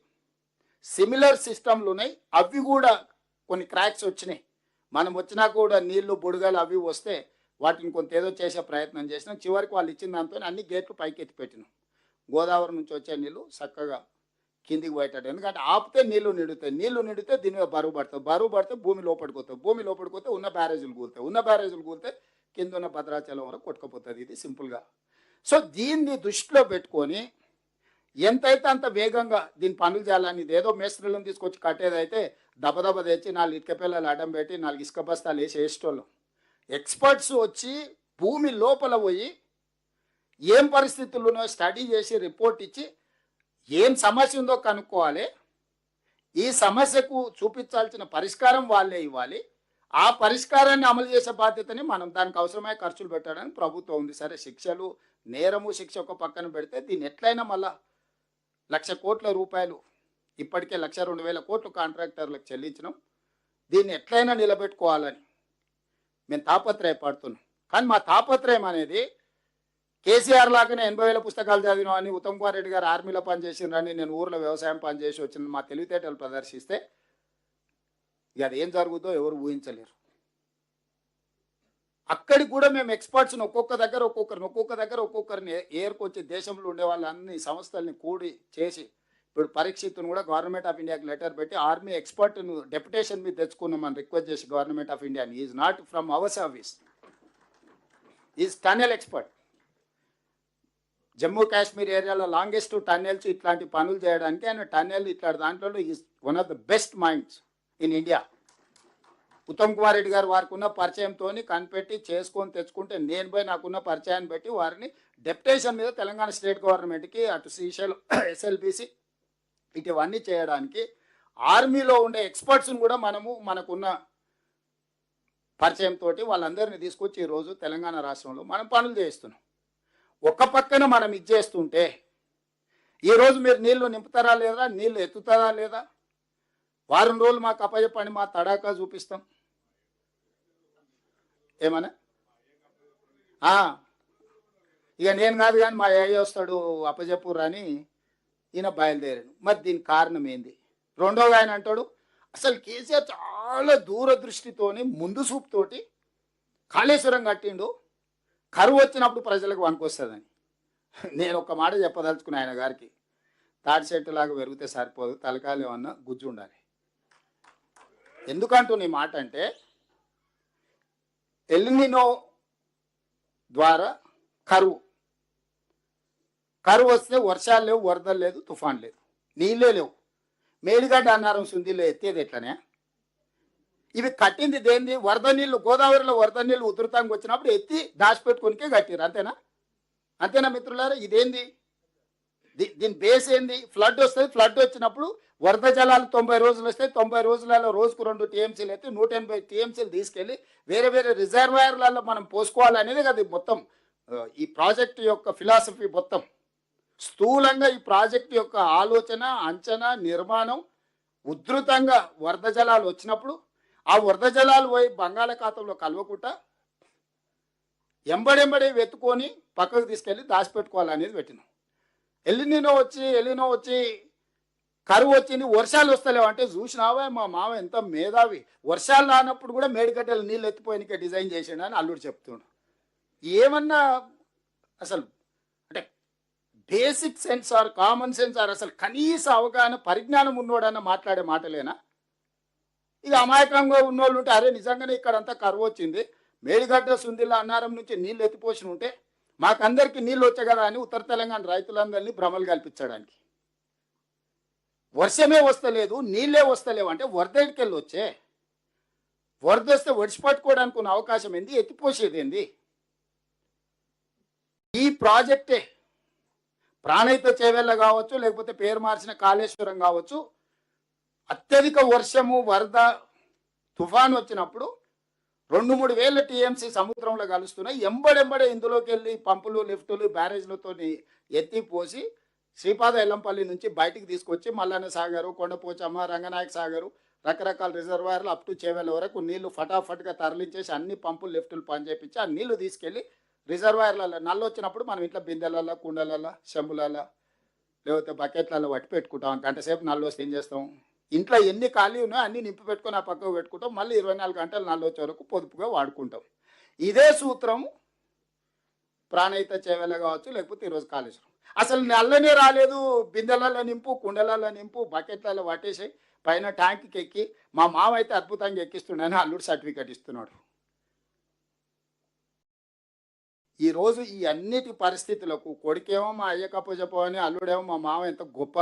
similar సిస్టమ్లు ఉన్నాయి, అవి కూడా కొన్ని క్రాక్స్ వచ్చినాయి. మనం వచ్చినా కూడా నీళ్లు, బుడగలు అవి వస్తే వాటిని కొంత ఏదో చేసే ప్రయత్నం చేసినాం. చివరికి వాళ్ళు ఇచ్చిన దాంతో అన్ని గేట్లు పైకి ఎత్తి పెట్టినాం. గోదావరి నుంచి వచ్చే నీళ్ళు చక్కగా కిందికి పోయేటట్టు, ఎందుకంటే ఆపితే నీళ్లు నిండితే దీని మీద బరువు పడితే భూమి లోపడిపోతే ఉన్న బ్యారేజీలు కూలితే కింద ఉన్న భద్రాచలం వరకు కొట్టుకుపోతుంది. ఇది సింపుల్గా. సో దీన్ని దృష్టిలో పెట్టుకొని ఎంతైతే అంత వేగంగా దీని పనులు చేయాలని, ఏదో మేస్త్రీలను తీసుకొచ్చి కట్టేదైతే దబదబ తెచ్చి 4 ఇటుక పిల్లలు అడ్డం పెట్టి 4 ఇసుక బస్తాలు వేసి వేసేటోళ్ళం. ఎక్స్పర్ట్స్ వచ్చి భూమి లోపల పోయి ఏం పరిస్థితులు ఉన్నాయో స్టడీ చేసి రిపోర్ట్ ఇచ్చి ఏం సమస్య ఉందో కనుక్కోవాలి, ఈ సమస్యకు చూపించాల్సిన పరిష్కారం వాళ్ళే ఇవ్వాలి, ఆ పరిష్కారాన్ని అమలు చేసే బాధ్యతని మనం, దానికి అవసరమైన ఖర్చులు పెట్టడానికి ప్రభుత్వం ఉంది. సరే, శిక్షలు, నేరము శిక్ష ఒక పక్కన పెడితే దీన్ని ఎట్లయినా మళ్ళా 1,00,000 కోట్ల రూపాయలు ఇప్పటికే 1,02,000 కోట్లు కాంట్రాక్టర్లకు చెల్లించినాం. దీన్ని ఎట్లయినా నిలబెట్టుకోవాలని మేము తాపత్రయపడుతున్నాం. కానీ మా తాపత్రయం అనేది కేసీఆర్ లాగానే 80,000 పుస్తకాలు చదివినా అని, ఉత్తమ్ కుమార్ రెడ్డి గారు ఆర్మీలో పనిచేసిండ్రని, నేను ఊర్లో వ్యవసాయం పనిచేసి వచ్చిన మా తెలివితేటలు ప్రదర్శిస్తే ఇక అది ఏం జరుగుతుందో ఎవరు ఊహించలేరు. అక్కడికి కూడా మేము ఎక్స్పర్ట్స్ని ఒక్కొక్క దగ్గర ఒక్కొక్కరిని ఏర్కొచ్చి దేశంలో ఉండే వాళ్ళన్ని సంస్థల్ని కూడి చేసి, ఇప్పుడు పరీక్షిత్తును కూడా గవర్నమెంట్ ఆఫ్ ఇండియాకి లెటర్ పెట్టి ఆర్మీ ఎక్స్పర్ట్ను డెప్యుటేషన్ మీద తెచ్చుకున్నామని రిక్వెస్ట్ చేసి government of India, is not from our service, is tunnel expert. Jammu Kashmir ఏరియాలో లాంగెస్ట్ టన్నెల్స్ ఇట్లాంటి పనులు చేయడానికి ఆయన టన్నెల్ ఇట్లాంటి దాంట్లో is one of the best minds in India. Uttam Kumar Reddy గారు వారికి ఉన్న పరిచయంతో కనిపెట్టి చేసుకొని తెచ్చుకుంటే, నేను పోయి నాకున్న పరిచయాన్ని బట్టి వారిని డెప్యుటేషన్ మీద తెలంగాణ స్టేట్ గవర్నమెంట్కి, అటు శ్రీశైలం ఎస్ఎల్బిసి ఇటువన్నీ చేయడానికి ఆర్మీలో ఉండే ఎక్స్పర్ట్స్ని కూడా మనకున్న పరిచయంతో వాళ్ళందరినీ తీసుకొచ్చి ఈరోజు తెలంగాణ రాష్ట్రంలో మనం పనులు చేస్తున్నాం. ఒక పక్కన మనం ఇచ్చేస్తుంటే ఈరోజు మీరు నీళ్లు నింపుతారా లేదా, నీళ్లు ఎత్తుతారా లేదా, వారం రోజులు మాకు అప్పచెప్పండి, మా తడాకా చూపిస్తాం. ఏమన్నా ఇక నేను కాదు కానీ మా అయ్య వస్తాడు అప్పచెప్పురు అని ఈయన బయలుదేరాడు. మరి దీనికి కారణం ఏంది? రెండోగా ఆయన అంటాడు, అసలు కేసీఆర్ చాలా దూరదృష్టితోని ముందు చూపుతోటి కాళేశ్వరం కట్టిండు, కరువు వచ్చినప్పుడు ప్రజలకు వనుకొస్తుందని. నేను ఒక మాట చెప్పదలుచుకున్నా ఆయన గారికి, తాటి చెట్టు లాగా పెరిగితే సరిపోదు, తలకాయలు ఏమన్నా గుజ్జు ఉండాలి. ఎందుకంటూ నీ మాట అంటే ఎల్నినో ద్వారా కరువు వస్తే వర్షాలు లేవు, వరదలు లేదు, తుఫాన్ లేదు, నీళ్ళే లేవు. మేడిగడ్డ అన్నారం సుందిలో ఎత్తేది ఎట్లనే? ఇవి కట్టింది దేంది? వరద నీళ్ళు, గోదావరిలో వరద నీళ్ళు ఉధృతంగా వచ్చినప్పుడు ఎత్తి దాచిపెట్టుకునికే కట్టిరు. అంతేనా మిత్రులారా? ఇదేంది? దీని బేస్ ఏంది? ఫ్లడ్ వస్తుంది, ఫ్లడ్ వచ్చినప్పుడు వరద జలాలు 90 రోజులు వస్తాయి, 90 రోజులలో రోజుకు 2 టీఎంసీలు అయితే 180 టీఎంసీలు తీసుకెళ్ళి వేరే వేరే రిజర్వాయర్లలో మనం పోసుకోవాలనేది కదా మొత్తం ఈ ప్రాజెక్టు యొక్క ఫిలాసఫీ. మొత్తం స్థూలంగా ఈ ప్రాజెక్టు యొక్క ఆలోచన, అంచనా, నిర్మాణం ఉధృతంగా వరద జలాలు వచ్చినప్పుడు ఆ వరద జలాలు పోయి బంగాళాఖాతంలో కలవకుండా ఎంబడెంబడి వెతుకొని పక్కకు తీసుకెళ్ళి దాచిపెట్టుకోవాలనేది పెట్టినాం. ఎలినో వచ్చి కరువు వచ్చింది, వర్షాలు వస్తలేవు అంటే చూసినావా మా మామ ఎంత మేధావి, వర్షాలు రానప్పుడు కూడా మేడిగడ్డలు నీళ్ళు ఎత్తిపోయినకే డిజైన్ చేసిండు అని అల్లుడు చెప్తుండు. ఏమన్నా అసలు అంటే basic sense or common sense or అసలు కనీస అవగాహన పరిజ్ఞానం ఉన్నోడన్నా మాట్లాడే మాటలేనా? ఇక అమాయకంగా ఉన్నోళ్ళు ఉంటే అరే నిజంగానే ఇక్కడంతా కరువు వచ్చింది, మేడిగడ్డ సుందిల్ల అన్నారం నుంచి నీళ్ళు ఎత్తిపోసిన ఉంటే మాకందరికీ నీళ్ళు వచ్చాయి కదా అని ఉత్తర తెలంగాణ రైతులందరినీ భ్రమలు కల్పించడానికి. వర్షమే వస్తలేదు, నీళ్ళే వస్తలేవు అంటే వరదడికెళ్ళి వచ్చే, వరద వస్తే ఒడిచిపట్టుకోవడానికి ఉన్న అవకాశం ఏంది, ఎత్తిపోసేది ఏంది? ఈ ప్రాజెక్టే ప్రాణహిత చేవెళ్ళ కావచ్చు, లేకపోతే పేరు మార్చిన కాళేశ్వరం కావచ్చు, అత్యధిక వర్షము, వరద, తుఫాను వచ్చినప్పుడు 2-3 వేల టీఎంసీ సముద్రంలో కలుస్తున్నాయి. ఎంబడెంబడే ఇందులోకి వెళ్ళి పంపులు, లిఫ్టులు, బ్యారేజ్లతో ఎత్తిపోసి శ్రీపాద ఎల్లంపల్లి నుంచి బయటికి తీసుకొచ్చి మల్లన్న సాగరు, కొండపోచమ్మ, రంగనాయక సాగరు, రకరకాల రిజర్వాయర్లు అప్ టు చేవెళ్ళ వరకు నీళ్లు ఫటాఫట్గా తరలించేసి అన్ని పంపులు, లిఫ్టులు పనిచేపించి ఆ నీళ్లు తీసుకెళ్ళి రిజర్వాయర్లలో నల్లు వచ్చినప్పుడు మనం ఇంట్లో బిందెలలో, కుండలలో, చెంబులలో, లేకపోతే బకెట్లలో పట్టి పెట్టుకుంటాం. గంటసేపు నల్లు వస్తే ఏం చేస్తాం? ఇంట్లో ఎన్ని ఖాళీ ఉన్నాయో అన్ని నింపి పెట్టుకొని ఆ పక్కకు పెట్టుకుంటాం. మళ్ళీ 24 గంటలు నల్లు వచ్చే వరకు పొదుపుగా వాడుకుంటాం. ఇదే సూత్రం ప్రాణహిత చేవెళ్ళ కావచ్చు, లేకపోతే ఈరోజు కాళేశ్వరం. అసలు నల్లనే రాలేదు, బిందెలలో నింపు, కుండలలో నింపు, బకెట్లలో పట్టేసి పైన ట్యాంక్కి ఎక్కి మా మామ అయితే అద్భుతంగా ఎక్కిస్తున్నాడని అల్లుడు సర్టిఫికెట్ ఇస్తున్నాడు. ఈరోజు ఈ అన్నిటి పరిస్థితులకు కొడుకేమో మా అయ్య కప్పచెప్పని, అల్లుడేమో మా మామ ఎంత గొప్ప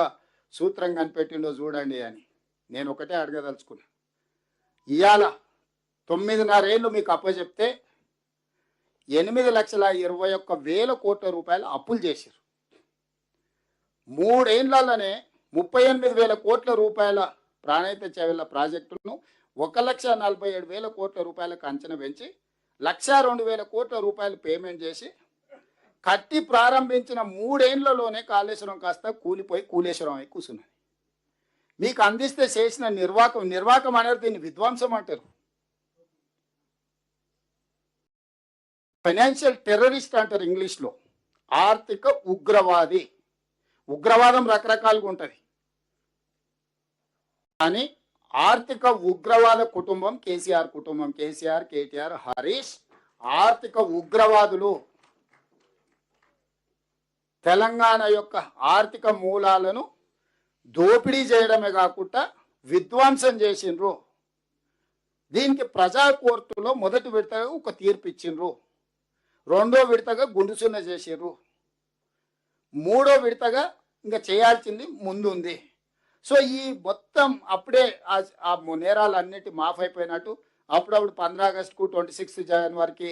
సూత్రం కనిపెట్టిండో చూడండి అని నేను ఒకటే అడగదలుచుకున్నా. ఇవాళ 9.5 ఏళ్ళు మీకు అప్పచెప్తే 8,21,000 కోట్ల రూపాయలు అప్పులు చేశారు. 3 ఏళ్లలోనే 38,000 కోట్ల రూపాయల ప్రాణహిత చేవెళ్ళ ప్రాజెక్టును 1,47,000 కోట్ల రూపాయలకు అంచనా పెంచి 1,02,000 కోట్ల రూపాయలు పేమెంట్ చేసి కట్టి ప్రారంభించిన 3 ఏళ్లలోనే కాళేశ్వరం కాస్త కూలిపోయి కూలేశ్వరం అయి కూర్చున్నది. మీకు అందిస్తే చేసిన నిర్వాకం అనేది దీన్ని విధ్వంసం అంటారు. ఫైనాన్షియల్ టెర్రరిస్ట్ అంటారు ఇంగ్లీష్లో. ఆర్థిక ఉగ్రవాది. ఉగ్రవాదం రకరకాలుగా ఉంటుంది, కానీ ఆర్థిక ఉగ్రవాద కుటుంబం కేసీఆర్ కుటుంబం. కేసీఆర్, కేటీఆర్, హరీష్ ఆర్థిక ఉగ్రవాదులు. తెలంగాణ యొక్క ఆర్థిక మూలాలను దోపిడీ చేయడమే కాకుండా విధ్వంసం చేసిండ్రు. దీనికి ప్రజా కోర్టులో మొదటి విడతగా ఒక తీర్పు ఇచ్చిండ్రు, రెండో విడతగా గుండుసున్న చేసిండ్రు, మూడో విడతగా ఇంకా చేయాల్సింది ముందుంది. సో ఈ మొత్తం అప్పుడే ఆ నేరాలన్నిటి మాఫ్ అయిపోయినట్టు అప్పుడప్పుడు 15 ఆగస్టుకు 26 జనవరికి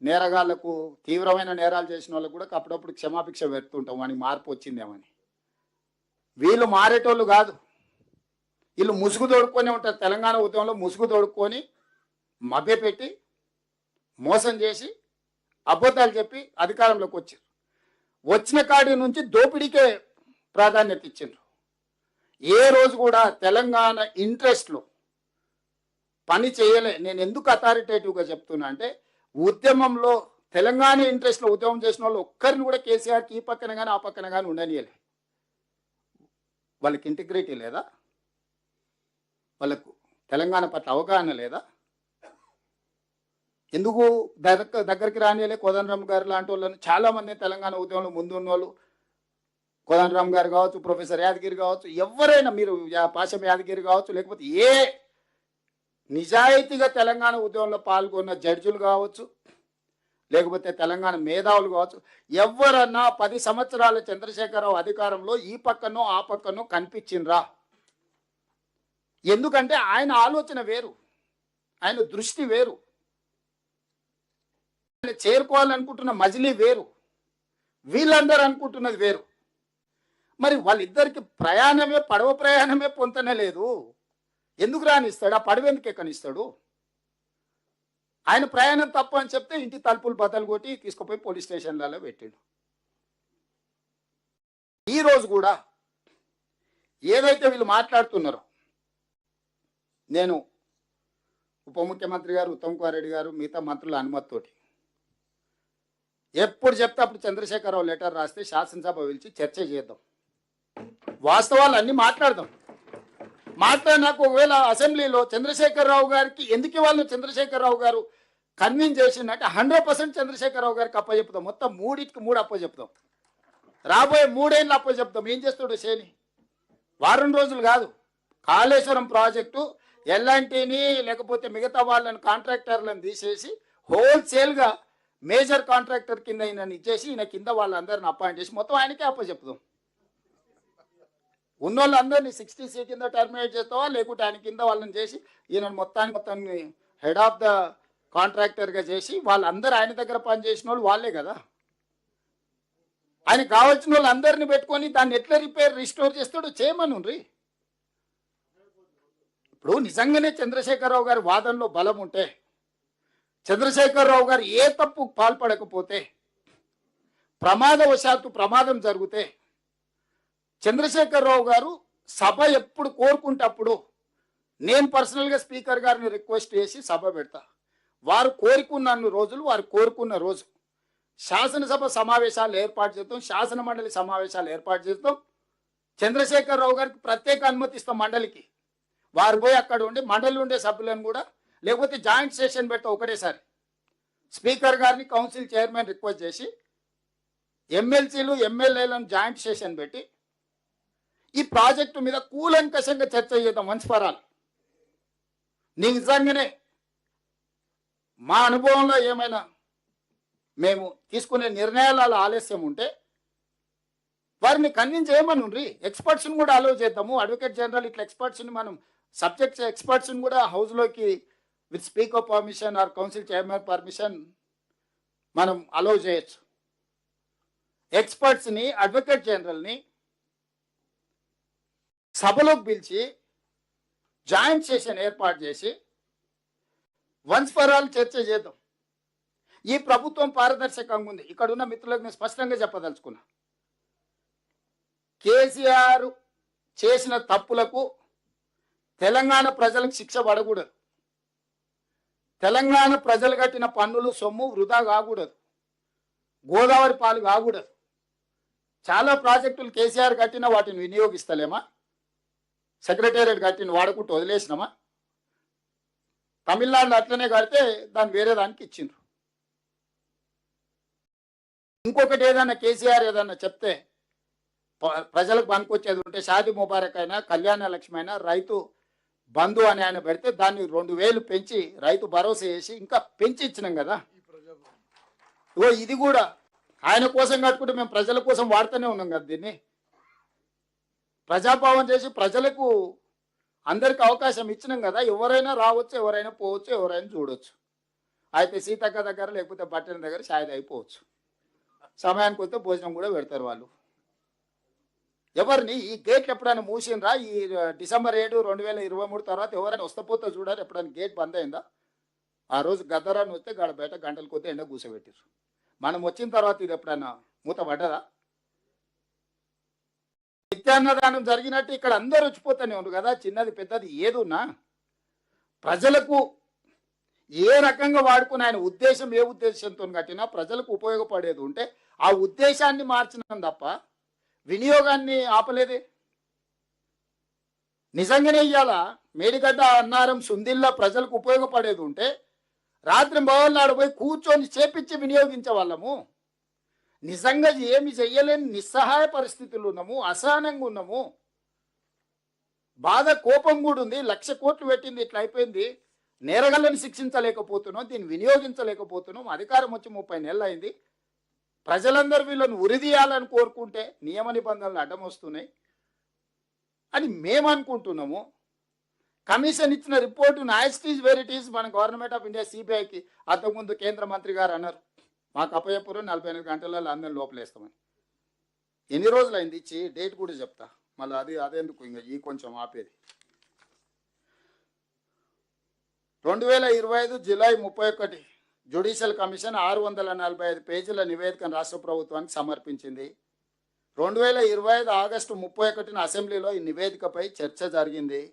నేరగాళ్లకు, తీవ్రమైన నేరాలు చేసిన వాళ్ళకు కూడా అప్పుడప్పుడు క్షమాభిక్ష పెడుతుంటాం, వానికి మార్పు వచ్చిందేమని. వీళ్ళు మారేటోళ్ళు కాదు, వీళ్ళు ముసుగు తోడుకొని ఉంటారు. తెలంగాణ ఉద్యమంలో ముసుగు తోడుకొని మభ్యపెట్టి మోసం చేసి అబద్ధాలు చెప్పి అధికారంలోకి వచ్చారు. వచ్చిన కాడి నుంచి దోపిడీకే ప్రాధాన్యత ఇచ్చిండ్రు. ఏ రోజు కూడా తెలంగాణ ఇంట్రెస్ట్లో పని చేయలే. నేను ఎందుకు అథారిటేటివ్గా చెప్తున్నా అంటే, ఉద్యమంలో తెలంగాణ ఇంట్రెస్ట్లో ఉద్యమం చేసిన వాళ్ళు ఒక్కరిని కూడా కేసీఆర్కి ఈ పక్కన కానీ ఆ పక్కన కానీ ఉండనియలే. వాళ్ళకి ఇంటిగ్రిటీ లేదా? వాళ్ళకు తెలంగాణ పట్ల అవగాహన లేదా? ఎందుకు దగ్గరికి రానియలే? కోదండరామ్ గారు లాంటి వాళ్ళని చాలామంది తెలంగాణ ఉద్యమంలో ముందు ఉన్న వాళ్ళు, కోదండరామ్ గారు కావచ్చు, ప్రొఫెసర్ యాదగిరి కావచ్చు, ఎవరైనా మీరు పాశం యాదగిరి కావచ్చు, లేకపోతే ఏ నిజాయితీగా తెలంగాణ ఉద్యమంలో పాల్గొన్న జడ్జిలు కావచ్చు, లేకపోతే తెలంగాణ మేధావులు కావచ్చు, ఎవరన్నా 10 సంవత్సరాల చంద్రశేఖరరావు అధికారంలో ఈ పక్కనో ఆ పక్కనో కనిపించిండ్రా? ఎందుకంటే ఆయన ఆలోచన వేరు, ఆయన దృష్టి వేరు, ఆయన చేరుకోవాలనుకుంటున్న మజిలీ వేరు, వీళ్ళందరూ అనుకుంటున్నది వేరు. మరి వాళ్ళిద్దరికి ప్రయాణమే, పడవ ప్రయాణమే పొంతనే లేదు. ఎందుకు రానిస్తాడు? ఆ పడవ ఎందుకు ఎక్కనిస్తాడు? ఆయన ప్రయాణం తప్పు అని చెప్తే ఇంటి తలుపులు బద్దలు కొట్టి తీసుకుపోయి పోలీస్ స్టేషన్లలో పెట్టాడు. ఈరోజు కూడా ఏదైతే వీళ్ళు మాట్లాడుతున్నారో, నేను ఉప ముఖ్యమంత్రి గారు ఉత్తమ్ కుమార్ రెడ్డి గారు మిగతా మంత్రుల అనుమతితోటి ఎప్పుడు చెప్తే అప్పుడు చంద్రశేఖరరావు లెటర్ రాస్తే శాసనసభ పిలిచి చర్చ చేద్దాం, వాస్తవాలు అన్నీ మాట్లాడదాం. మాట్లాడినాక ఒకవేళ అసెంబ్లీలో చంద్రశేఖరరావు గారికి ఎందుకు ఇవ్వాలని చంద్రశేఖరరావు గారు కన్విన్స్ చేసిందంటే 100% చంద్రశేఖరరావు గారికి అప్పచెప్తాం. మొత్తం 3 అప్పచెప్తాం. రాబోయే 3 ఏళ్ళు అప్పచెప్తాం. ఏం చేస్తాడు శని? వారం రోజులు కాదు, కాళేశ్వరం ప్రాజెక్టు ఎల్ఎన్టీని లేకపోతే మిగతా వాళ్ళని కాంట్రాక్టర్లను తీసేసి హోల్సేల్గా మేజర్ కాంట్రాక్టర్ కింద ఈయనని ఇచ్చేసి ఈయన కింద వాళ్ళందరిని అపాయింట్ చేసి మొత్తం ఆయనకే అప్పచెప్తాం. ఉన్నోళ్ళందరినీ 60C కింద టర్మినేట్ చేస్తావా, లేకుంటే ఆయన కింద వాళ్ళని చేసి ఈయన మొత్తాన్ని హెడ్ ఆఫ్ ద కాంట్రాక్టర్గా చేసి వాళ్ళందరూ ఆయన దగ్గర పనిచేసిన వాళ్ళు వాళ్ళే కదా. ఆయన కావాల్సిన వాళ్ళందరినీ పెట్టుకొని దాన్ని ఎట్లా రిస్టోర్ చేస్తాడో చేయమనుండ్రి. ఇప్పుడు నిజంగానే చంద్రశేఖరరావు గారి వాదనలో బలం ఉంటే, చంద్రశేఖరరావు గారు ఏ తప్పు పాల్పడకపోతే, ప్రమాదవశాత్తు ప్రమాదం జరిగితే చంద్రశేఖరరావు గారు సభ ఎప్పుడు కోరుకుంటే అప్పుడు నేను పర్సనల్గా స్పీకర్ గారిని రిక్వెస్ట్ చేసి సభ పెడతా. వారు కోరుకున్న రోజులు, వారు కోరుకున్న రోజు శాసనసభ సమావేశాలు ఏర్పాటు చేస్తాం, శాసన మండలి సమావేశాలు ఏర్పాటు చేస్తాం. చంద్రశేఖరరావు గారికి ప్రత్యేక అనుమతి ఇస్తాం మండలికి. వారు పోయి అక్కడ ఉండి మండలి ఉండే సభ్యులను కూడా, లేకపోతే జాయింట్ సెషన్ పెడతాం ఒకటేసారి. స్పీకర్ గారిని కౌన్సిల్ చైర్మన్ రిక్వెస్ట్ చేసి ఎమ్మెల్సీలు ఎమ్మెల్యేలను జాయింట్ సెషన్ పెట్టి ఈ ప్రాజెక్టు మీద కూలంకషంగా చర్చ చేద్దాం వన్స్ ఫర్ ఆల్. నిజంగానే మా అనుభవంలో ఏమైనా మేము తీసుకునే నిర్ణయాల ఆలస్యం ఉంటే వారిని కన్విన్స్ చేయమనుండ్రి. ఎక్స్పర్ట్స్ని కూడా అలౌ చేద్దాము. అడ్వకేట్ జనరల్ ఇట్లా ఎక్స్పర్ట్స్ని, మనం సబ్జెక్ట్ ఎక్స్పర్ట్స్ని కూడా హౌస్లోకి with speaker permission or council chairman permission మనం అలౌ చేయొచ్చు. ఎక్స్పర్ట్స్ని, అడ్వకేట్ జనరల్ని సభలోకి పిలిచి జాయింట్ సెషన్ ఏర్పాటు చేసి వన్స్ ఫర్ ఆల్ చర్చ చేద్దాం. ఈ ప్రభుత్వం పారదర్శకంగా ఉంది. ఇక్కడ ఉన్న మిత్రులకు నేను స్పష్టంగా చెప్పదలుచుకున్నా, కేసీఆర్ చేసిన తప్పులకు తెలంగాణ ప్రజలకు శిక్ష పడకూడదు. తెలంగాణ ప్రజలు కట్టిన పన్నులు సొమ్ము వృధా కాకూడదు, గోదావరి పాలు కాకూడదు. చాలా ప్రాజెక్టులు కేసీఆర్ కట్టిన వాటిని వినియోగిస్తలేమా? సెక్రటేరియట్ కట్టిన వాడుకుంటూ వదిలేసినామా? తమిళనాడులో అట్లనే కడితే దాన్ని వేరే దానికి ఇచ్చిండ్రు. ఇంకొకటి ఏదన్నా కేసీఆర్ ఏదన్నా చెప్తే ప్రజలకు పనికొచ్చేది ఉంటే షాదీ ముబారక్ అయినా, కళ్యాణ లక్ష్మి అయినా, రైతు బంధు అని ఆయన పెడితే దాన్ని 2000 పెంచి రైతు భరోసా చేసి ఇంకా పెంచి ఇచ్చినాం కదా. ఇది కూడా ఆయన కోసం కట్టుకుంటే మేము ప్రజల కోసం వాడుతూనే ఉన్నాం కదా. దీన్ని ప్రజాపాలన చేసి ప్రజలకు అందరికి అవకాశం ఇచ్చినాం కదా. ఎవరైనా రావచ్చు, ఎవరైనా పోవచ్చు, ఎవరైనా చూడవచ్చు. అయితే సీతక్క దగ్గర లేకపోతే బట్టల దగ్గర షాయద అయిపోవచ్చు. సమయానికి వస్తే భోజనం కూడా పెడతారు వాళ్ళు. ఎవరిని ఈ గేట్లు ఎప్పుడైనా మూసినరా? ఈ డిసెంబర్ 7, 2023 తర్వాత ఎవరైనా వస్తపోతే చూడాలి. ఎప్పుడైనా గేట్ బంద్ అయిందా? ఆ రోజు గద్దరాన్ని వస్తే బయట గంటల కొద్ది ఎండ కూసబెట్టారు. మనం వచ్చిన తర్వాత ఇది ఎప్పుడైనా మూత పడ్డదా? నిత్యాన్నదానం జరిగినట్టు ఇక్కడ అందరూ వచ్చిపోతూనే ఉన్నారు కదా, చిన్నది పెద్దది ఏదున్నా ప్రజలకు ఏ రకంగా వాడుకుని ఆయన ఉద్దేశం ఏ ఉద్దేశంతో కట్టినా ప్రజలకు ఉపయోగపడేది ఉంటే ఆ ఉద్దేశాన్ని మార్చినాం తప్ప వినియోగాన్ని ఆపలేదే. నిజంగానే ఇయ్యాల మేడిగడ్డ అన్నారం సుందిల్లా ప్రజలకు ఉపయోగపడేది ఉంటే రాత్రి మొదలు పోయి కూర్చొని చేపించి వినియోగించే వాళ్ళము. నిజంగా ఏమి చెయ్యలేని నిస్సహాయ పరిస్థితులు ఉన్నాము, అసహనంగా ఉన్నాము, బాధ కోపం కూడా ఉంది. 1,00,000 కోట్లు పెట్టింది, ఇట్లా అయిపోయింది. నేరగళ్ళని శిక్షించలేకపోతున్నాం, దీన్ని వినియోగించలేకపోతున్నాం. అధికారం వచ్చి 30 నెలలు అయింది. ప్రజలందరూ వీళ్ళను ఉరిదీయాలని కోరుకుంటే నియమ నిబంధనలు అడ్డం వస్తున్నాయి అని మేము అనుకుంటున్నాము. కమిషన్ ఇచ్చిన report as where it is మన గవర్నమెంట్ ఆఫ్ ఇండియా సిబిఐకి అంతకుముందు కేంద్ర మంత్రి గారు అన్నారు, మాకు అప్పయ్యపురు 48 గంటలలో అందరిని లోపలేస్తామని. ఎన్ని రోజులు అయింది ఇచ్చి? డేట్ కూడా చెప్తా మళ్ళీ. అదేందుకు ఇంకా ఈ కొంచెం ఆపేది. 2025 జూలై 31 జ్యుడిషియల్ కమిషన్ 645 పేజీల నివేదికను రాష్ట్ర ప్రభుత్వానికి సమర్పించింది. 2025 ఆగస్టు 31 అసెంబ్లీలో ఈ నివేదికపై చర్చ జరిగింది.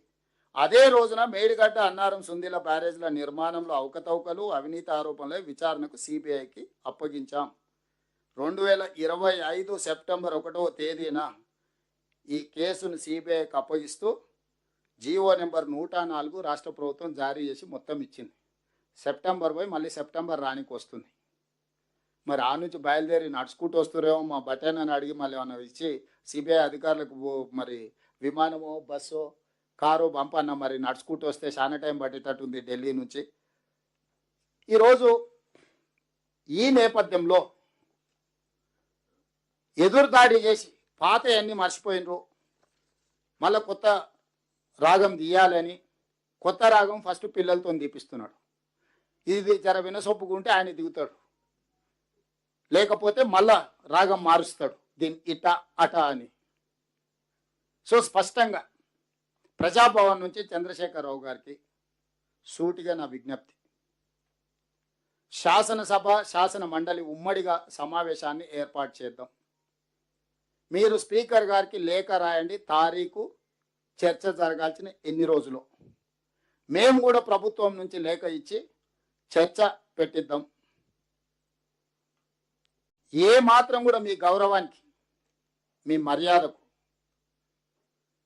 అదే రోజున మేడిగడ్డ అన్నారం సుందిల బ్యారేజ్ల నిర్మాణంలో అవకతవకలు, అవినీతి ఆరోపణలే విచారణకు సిబిఐకి అప్పగించాం. 2025 సెప్టెంబర్ 1వ తేదీన ఈ కేసును సిబిఐకి అప్పగిస్తూ జీవో నెంబర్ 104 రాష్ట్ర ప్రభుత్వం జారీ చేసి మొత్తం ఇచ్చింది. సెప్టెంబర్ పోయి మళ్ళీ సెప్టెంబర్ రానికి వస్తుంది. మరి ఆ నుంచి బయలుదేరి నడుచుకుంటూ వస్తురేమో మా బటన్ అని అడిగి మళ్ళీ ఏమన్నా ఇచ్చి సిబిఐ అధికారులకు మరి విమానమో బస్సో కారు పంపన్న. మరి నడుచుకుంటూ వస్తే చాలా టైం పట్టేటట్టుంది ఢిల్లీ నుంచి. ఈరోజు ఈ నేపథ్యంలో ఎదురుదాడి చేసి పాత అన్నీ మర్చిపోయినరు, మళ్ళీ కొత్త రాగం తీయాలని కొత్త రాగం ఫస్ట్ పిల్లలతో తీపిస్తున్నాడు. ఇది జర వినసొప్పుకుంటే ఆయన దిగుతాడు, లేకపోతే మళ్ళా రాగం మారుస్తాడు దీన్ని ఇట అట అని. సో స్పష్టంగా ప్రజాభవన్ నుంచి చంద్రశేఖరరావు గారికి సూటిగా నా విజ్ఞప్తి, శాసనసభ శాసన మండలి ఉమ్మడిగా సమావేశాన్ని ఏర్పాటు చేద్దాం. మీరు స్పీకర్ గారికి లేఖ రాయండి, తారీఖు చర్చ జరగాల్సిన ఎన్ని రోజులు. మేము కూడా ప్రభుత్వం నుంచి లేఖ ఇచ్చి చర్చ పెట్టిద్దాం. ఏ మాత్రం కూడా మీ గౌరవానికి, మీ మర్యాదకు,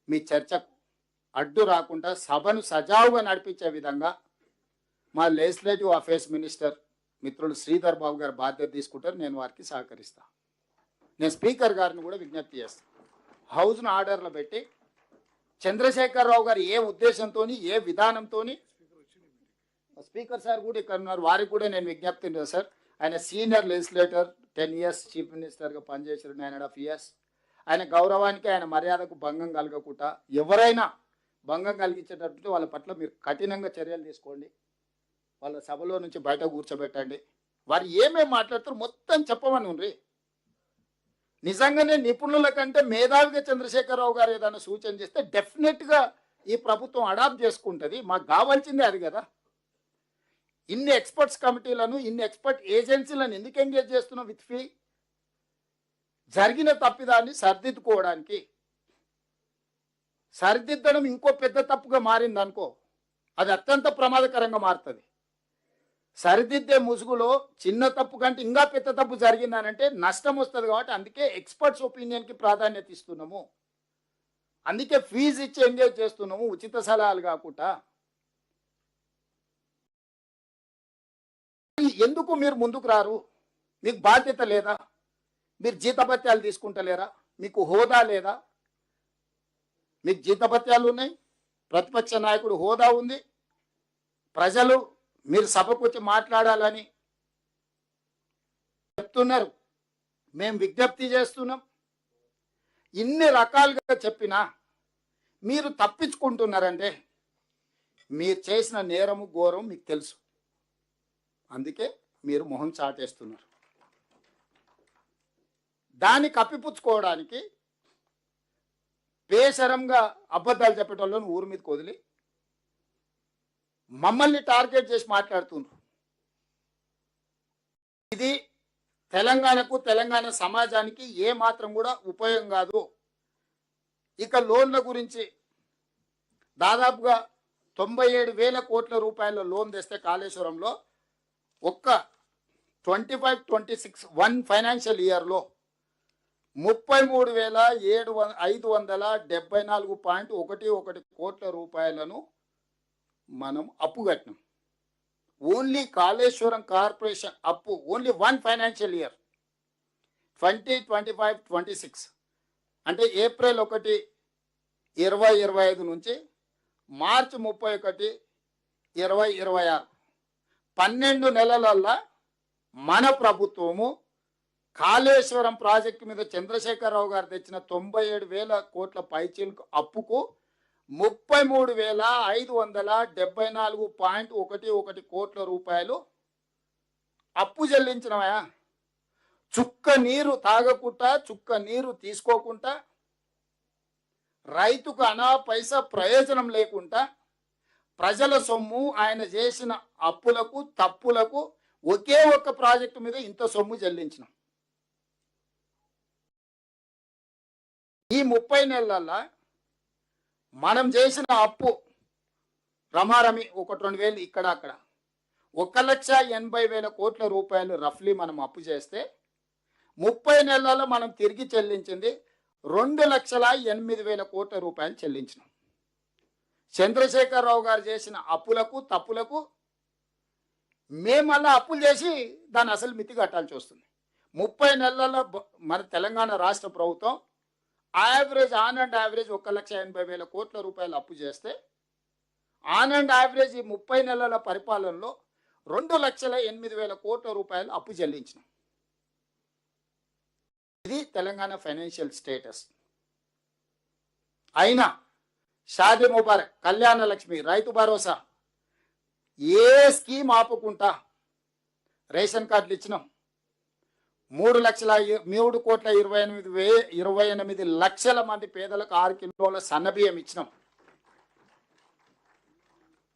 మీ చర్చకు అడ్డు రాకుండా సభను సజావుగా నడిపించే విధంగా మా లెజిస్లేటివ్ అఫేర్స్ మినిస్టర్ మిత్రులు శ్రీధర్ బాబు గారు బాధ్యత తీసుకుంటారు. నేను వారికి సహకరిస్తాను. నేను స్పీకర్ గారిని కూడా విజ్ఞప్తి చేస్తాను, హౌస్ను ఆర్డర్లో పెట్టి చంద్రశేఖరరావు గారు ఏ ఉద్దేశంతో ఏ విధానంతో, స్పీకర్ సార్ కూడా ఇక్కడ ఉన్నారు, వారికి కూడా నేను విజ్ఞప్తి సార్. ఆయన సీనియర్ లెజిస్లేటర్, 10 years చీఫ్ మినిస్టర్గా పనిచేశారు, 9.5 years. ఆయన గౌరవానికి ఆయన మర్యాదకు భంగం కలగకుండా ఎవరైనా భంగం కలిగించేటట్టు వాళ్ళ పట్ల మీరు కఠినంగా చర్యలు తీసుకోండి. వాళ్ళ సభలో నుంచి బయట కూర్చోబెట్టండి. వారు ఏమేమి మాట్లాడతారు మొత్తం చెప్పమని ఉండ్రి. నిజంగానే నిపుణుల కంటే మేధావిగా చంద్రశేఖరరావు గారు ఏదైనా సూచన చేస్తే డెఫినెట్గా ఈ ప్రభుత్వం అడాప్ట్ చేసుకుంటుంది. మాకు కావాల్సిందే అది కదా. ఇన్ని ఎక్స్పర్ట్స్ కమిటీలను, ఇన్ని ఎక్స్పర్ట్ ఏజెన్సీలను ఎందుకు ఎంగేజ్ చేస్తున్నాం? విత్ ఫీ జరిగిన తప్పిదాన్ని సరిదిద్దుకోవడానికి. సరిదిద్దడం ఇంకో పెద్ద తప్పుగా మారింది అనుకో, అది అత్యంత ప్రమాదకరంగా మారుతుంది. సరిదిద్దే ముసుగులో చిన్న తప్పు కంటే ఇంకా పెద్ద తప్పు జరిగిందనంటే నష్టం వస్తుంది. కాబట్టి అందుకే ఎక్స్పర్ట్స్ ఒపీనియన్కి ప్రాధాన్యత ఇస్తున్నాము, అందుకే ఫీజు ఇచ్చి ఎంగేజ్ చేస్తున్నాము, ఉచిత సలహాలు కాకుండా. ఎందుకు మీరు ముందుకు రారు? మీకు బాధ్యత లేదా? మీరు జీతభత్యాలు తీసుకుంటలేరా? మీకు హోదా లేదా? మీకు జీతభత్యాలు ఉన్నాయి, ప్రతిపక్ష నాయకుడు హోదా ఉంది, ప్రజలు మీరు సభకు వచ్చి మాట్లాడాలని చెప్తున్నారు, మేము విజ్ఞప్తి చేస్తున్నాం. ఇన్ని రకాలుగా చెప్పినా మీరు తప్పించుకుంటున్నారంటే మీరు చేసిన నేరము ఘోరం మీకు తెలుసు, అందుకే మీరు మొహం చాటేస్తున్నారు. దాన్ని కప్పిపుచ్చుకోవడానికి బేసరంగా అబద్ధాలు చెప్పేటోళ్ళని ఊరి మీదకి వదిలి మమ్మల్ని టార్గెట్ చేసి మాట్లాడుతున్నారు. ఇది తెలంగాణకు, తెలంగాణ సమాజానికి ఏ మాత్రం కూడా ఉపయోగం కాదు. ఇక లోన్ల గురించి దాదాపుగా 97,000 కోట్ల రూపాయల లోన్ తెస్తే కాళేశ్వరంలో ఒక్క 25-26 ఫైనాన్షియల్ ఇయర్లో 33,574.11 కోట్ల రూపాయలను మనం అప్పు కట్టినాం. ఓన్లీ కాళేశ్వరం కార్పొరేషన్ అప్పు ఓన్లీ 1 ఫైనాన్షియల్ ఇయర్ 2025-26 అంటే ఏప్రిల్ 1, 2025 నుంచి మార్చి 31, 2026 12 నెలలల్లా మన ప్రభుత్వము కాళేశ్వరం ప్రాజెక్టు మీద చంద్రశేఖరరావు గారు తెచ్చిన 97,000 కోట్ల పైచీలకు అప్పుకు 33,574.11 కోట్ల రూపాయలు అప్పు చెల్లించినవా. చుక్క నీరు తాగకుండా, చుక్క నీరు తీసుకోకుండా, రైతుకు అనా పైసా ప్రయోజనం లేకుండా ప్రజల సొమ్ము ఆయన చేసిన అప్పులకు తప్పులకు ఒకే ఒక్క ప్రాజెక్టు మీద ఇంత సొమ్ము చెల్లించినాం. ఈ 30 నెలల్లో మనం చేసిన అప్పు రమారమి 1-2 ఇక్కడ అక్కడ 1,80,000 కోట్ల రూపాయలు రఫ్లీ మనం అప్పు చేస్తే 30 నెలల్లో మనం తిరిగి చెల్లించింది 2,08,000 కోట్ల రూపాయలు చెల్లించినాం. చంద్రశేఖరరావు గారు చేసిన అప్పులకు తప్పులకు మేము మళ్ళీ అప్పులు చేసి దాన్ని అసలు మితి కట్టాల్సి వస్తుంది. 30 నెలల్లో మన తెలంగాణ రాష్ట్ర ప్రభుత్వం ఆన్ అండ్ యావరేజ్ 1,80,000 కోట్ల రూపాయలు అప్పు చేస్తే ఆన్ అండ్ యావరేజ్ ఈ 30 నెలల పరిపాలనలో 2,08,000 కోట్ల రూపాయలు అప్పు చెల్లించినాం. ఇది తెలంగాణ ఫైనాన్షియల్ స్టేటస్. అయినా షాదీ ముబారక్, కళ్యాణ లక్ష్మి, రైతు భరోసా ఏ స్కీమ్ ఆపుకుంటా రేషన్ కార్డులు ఇచ్చినాం. 3,28,28 మంది పేదలకు 6 కిలోల సన్నబియ్యం ఇచ్చినాం.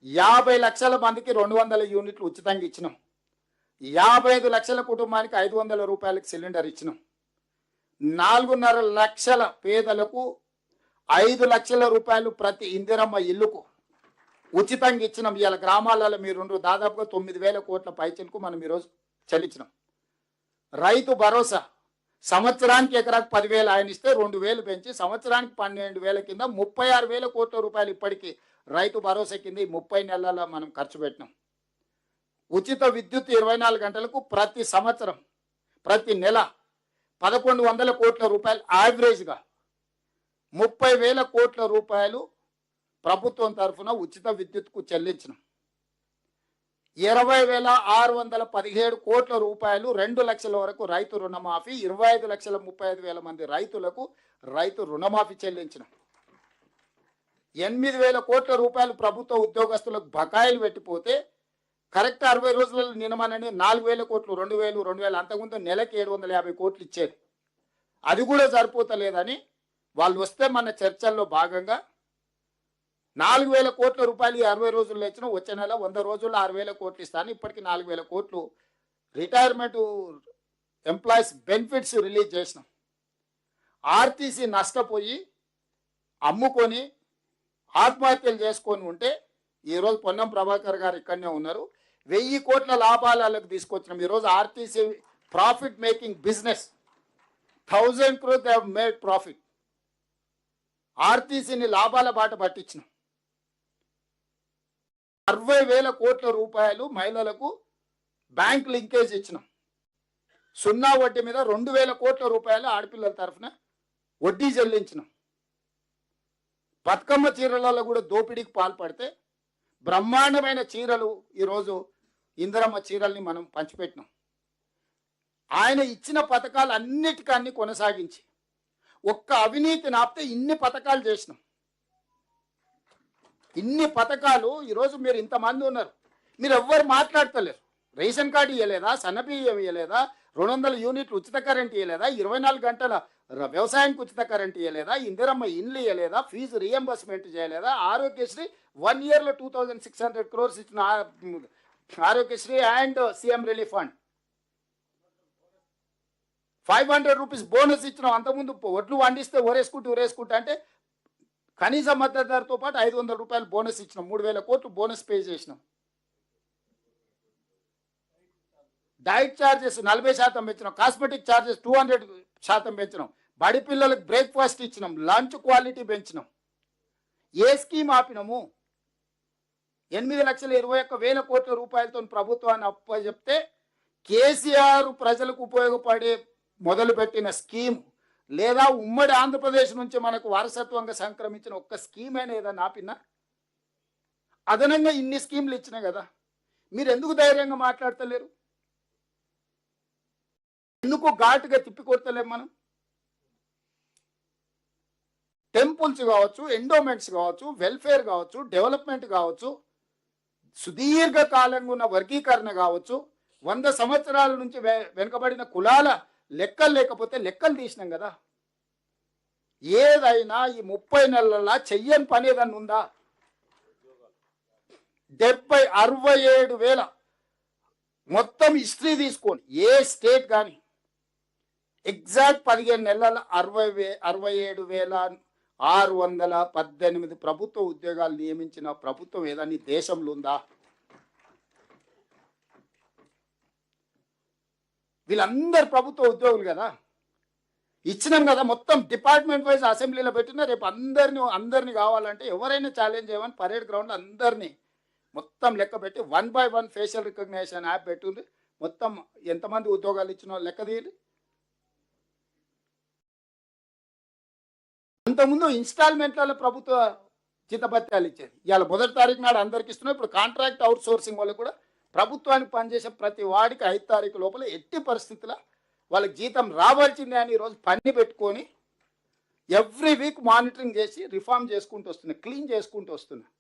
50 లక్షల మందికి 200 యూనిట్లు ఉచితంగా ఇచ్చినాం. 55 లక్షల కుటుంబానికి 500 రూపాయలకి సిలిండర్ ఇచ్చినాం. 4.5 లక్షల పేదలకు 5 లక్షల రూపాయలు ప్రతి ఇందిరమ్మ ఇల్లుకు ఉచితంగా ఇచ్చినాం. ఇవాళ గ్రామాలలో మీరు దాదాపుగా 9,000 కోట్ల పైచలకు మనం ఈరోజు చెల్లించినాం. రైతు భరోసా సంవత్సరానికి ఎకరాకు 10,000 ఆయన ఇస్తే 2,000 పెంచి సంవత్సరానికి 12,000 కింద 36,000 కోట్ల రూపాయలు ఇప్పటికీ రైతు భరోసా కింద ఈ 30 నెలల మనం ఖర్చు పెట్టినాం. ఉచిత విద్యుత్ 24 గంటలకు ప్రతి సంవత్సరం ప్రతి నెల 1,100 కోట్ల రూపాయలు యావరేజ్గా 30,000 కోట్ల రూపాయలు ప్రభుత్వం తరఫున ఉచిత విద్యుత్కు చెల్లించినాం. 20,617 కోట్ల రూపాయలు 2 లక్షల వరకు రైతు రుణమాఫీ, 25,35,000 మంది రైతులకు రైతు రుణమాఫీ చెల్లించినాం. 8,000 కోట్ల రూపాయలు ప్రభుత్వ ఉద్యోగస్తులకు బకాయిలు పెట్టిపోతే కరెక్ట్ 60 రోజులలో నియమనని 4,000 కోట్లు, 2,000 అంతకుముందు నెలకి 750 కోట్లు ఇచ్చేది. అది కూడా సరిపోతలేదని వాళ్ళు వస్తే మన చర్చల్లో భాగంగా 4,000 కోట్ల రూపాయలు 60 రోజుల్లో ఇచ్చిన వచ్చే నెల 100 రోజుల్లో 6,000 కోట్లు ఇస్తాను. ఇప్పటికీ 4,000 కోట్లు రిటైర్మెంట్ ఎంప్లాయీస్ బెనిఫిట్స్ రిలీజ్ చేసినాం. ఆర్టీసీ నష్టపోయి అమ్ముకొని ఆత్మహత్యలు చేసుకొని ఉంటే ఈరోజు పొన్నం ప్రభాకర్ గారు ఇక్కడనే ఉన్నారు. 1,000 కోట్ల లాభాలకు తీసుకొచ్చినాం. ఈరోజు RTC profit making business 1,000 crores they have made profit. ఆర్టీసీని లాభాల బాట పట్టించినాం. 60,000 కోట్ల రూపాయలు మహిళలకు బ్యాంక్ లింకేజ్ ఇచ్చినాం. 0 వడ్డీ మీద 2,000 కోట్ల రూపాయలు ఆడపిల్లల తరఫున వడ్డీ చెల్లించినాం. బతుకమ్మ చీరలలో కూడా దోపిడీకి పాల్పడితే బ్రహ్మాండమైన చీరలు ఈరోజు ఇందిరమ్మ చీరల్ని మనం పంచిపెట్టినాం. ఆయన ఇచ్చిన పథకాలు అన్నిటికన్నీ కొనసాగించి ఒక్క అవినీతి నాపితే ఇన్ని పథకాలు చేసినాం. ఇన్ని పథకాలు ఈరోజు మీరు ఇంతమంది ఉన్నారు, మీరు ఎవ్వరు మాట్లాడతలేరు. రేషన్ కార్డు ఇవ్వలేదా, సన్నబియ్యం ఇవ్వలేదా, 200 యూనిట్లు ఉచిత కరెంట్ ఇవ్వలేదా, 24 గంటల వ్యవసాయానికి ఉచిత కరెంట్ ఇవ్వలేదా, ఇందిరమ్మ ఇండ్లు ఇవ్వలేదా, ఫీజు రియంబర్స్మెంట్ చేయలేదా, ఆరోగ్యశ్రీ 1 yearలో 2,600 crores ఇచ్చిన Aarogyasri and CM relief fund 500 rupees bonus ఇచ్చినాం. అంతకుముందు ఒడ్లు వండిస్తే ఊరేసుకుంటూ అంటే కనీస మద్దతు ధరతో పాటు 500 రూపాయలు బోనస్ ఇచ్చినాం, 3,000 కోట్లు బోనస్ పే చేసినాం. డైట్ ఛార్జెస్ 40% పెంచినాం, కాస్మెటిక్ ఛార్జెస్ 200% పెంచినాం, బడి పిల్లలకు బ్రేక్ఫాస్ట్ ఇచ్చినాం, లంచ్ క్వాలిటీ పెంచినాం. ఏ స్కీమ్ ఆపినాము? 8,21,000 కోట్ల రూపాయలతో ప్రభుత్వాన్ని అప్పచెప్తే కేసీఆర్ ప్రజలకు ఉపయోగపడే మొదలుపెట్టిన స్కీమ్ లేదా ఉమ్మడి ఆంధ్రప్రదేశ్ నుంచి మనకు వారసత్వంగా సంక్రమించిన ఒక్క స్కీమ్ అయినా ఏదన్నా ఆపినా? అదనంగా ఇన్ని స్కీమ్లు ఇచ్చినా కదా, మీరు ఎందుకు ధైర్యంగా మాట్లాడతలేరు? ఎందుకు ఘాటుగా తిప్పికొడతలేము మనం? టెంపుల్స్ కావచ్చు, ఎండోమెంట్స్ కావచ్చు, వెల్ఫేర్ కావచ్చు, డెవలప్మెంట్ కావచ్చు, సుదీర్ఘకాలంగా ఉన్న వర్గీకరణ కావచ్చు, 100 సంవత్సరాల నుంచి వెనుకబడిన కులాల లెక్కలు లేకపోతే లెక్కలు తీసినాం కదా. ఏదైనా ఈ 30 నెలల చెయ్యని పని ఏదన్నా ఉందా? 67 వేల మొత్తం హిస్టరీ తీసుకోండి, ఏ స్టేట్ కానీ ఎగ్జాక్ట్ 15 నెలల 67,618 ప్రభుత్వ ఉద్యోగాలు నియమించిన ప్రభుత్వం ఏదన్నా ఈ దేశంలో ఉందా? వీళ్ళందరూ ప్రభుత్వ ఉద్యోగులు కదా, ఇచ్చినాం కదా. మొత్తం డిపార్ట్మెంట్ వైజ్ అసెంబ్లీలో పెట్టినా రేపు అందరినీ కావాలంటే ఎవరైనా ఛాలెంజ్ చేయమని పరేడ్ గ్రౌండ్లో అందరినీ మొత్తం లెక్క పెట్టి 1 by 1 ఫేషియల్ రికగ్నేషన్ యాప్ పెట్టుంది. మొత్తం ఎంతమంది ఉద్యోగాలు ఇచ్చినో లెక్క తీయాలి. అంతకుముందు ఇన్స్టాల్మెంట్లలో ప్రభుత్వ జీతభత్యాలు ఇచ్చేది, ఇవాళ 1వ తారీఖు నాడు అందరికి ఇస్తున్నాం. ఇప్పుడు కాంట్రాక్ట్ అవుట్ సోర్సింగ్ వాళ్ళు కూడా ప్రభుత్వానికి పనిచేసే ప్రతి వాడికి 5 తారీఖు లోపల ఎట్టి పరిస్థితుల్లో వాళ్ళకి జీతం రావాల్సిందే అని ఈరోజు పని పెట్టుకొని ఎవ్రీ వీక్ మానిటరింగ్ చేసి రిఫార్మ్ చేసుకుంటూ వస్తున్నాయి, క్లీన్ చేసుకుంటూ వస్తున్నాయి.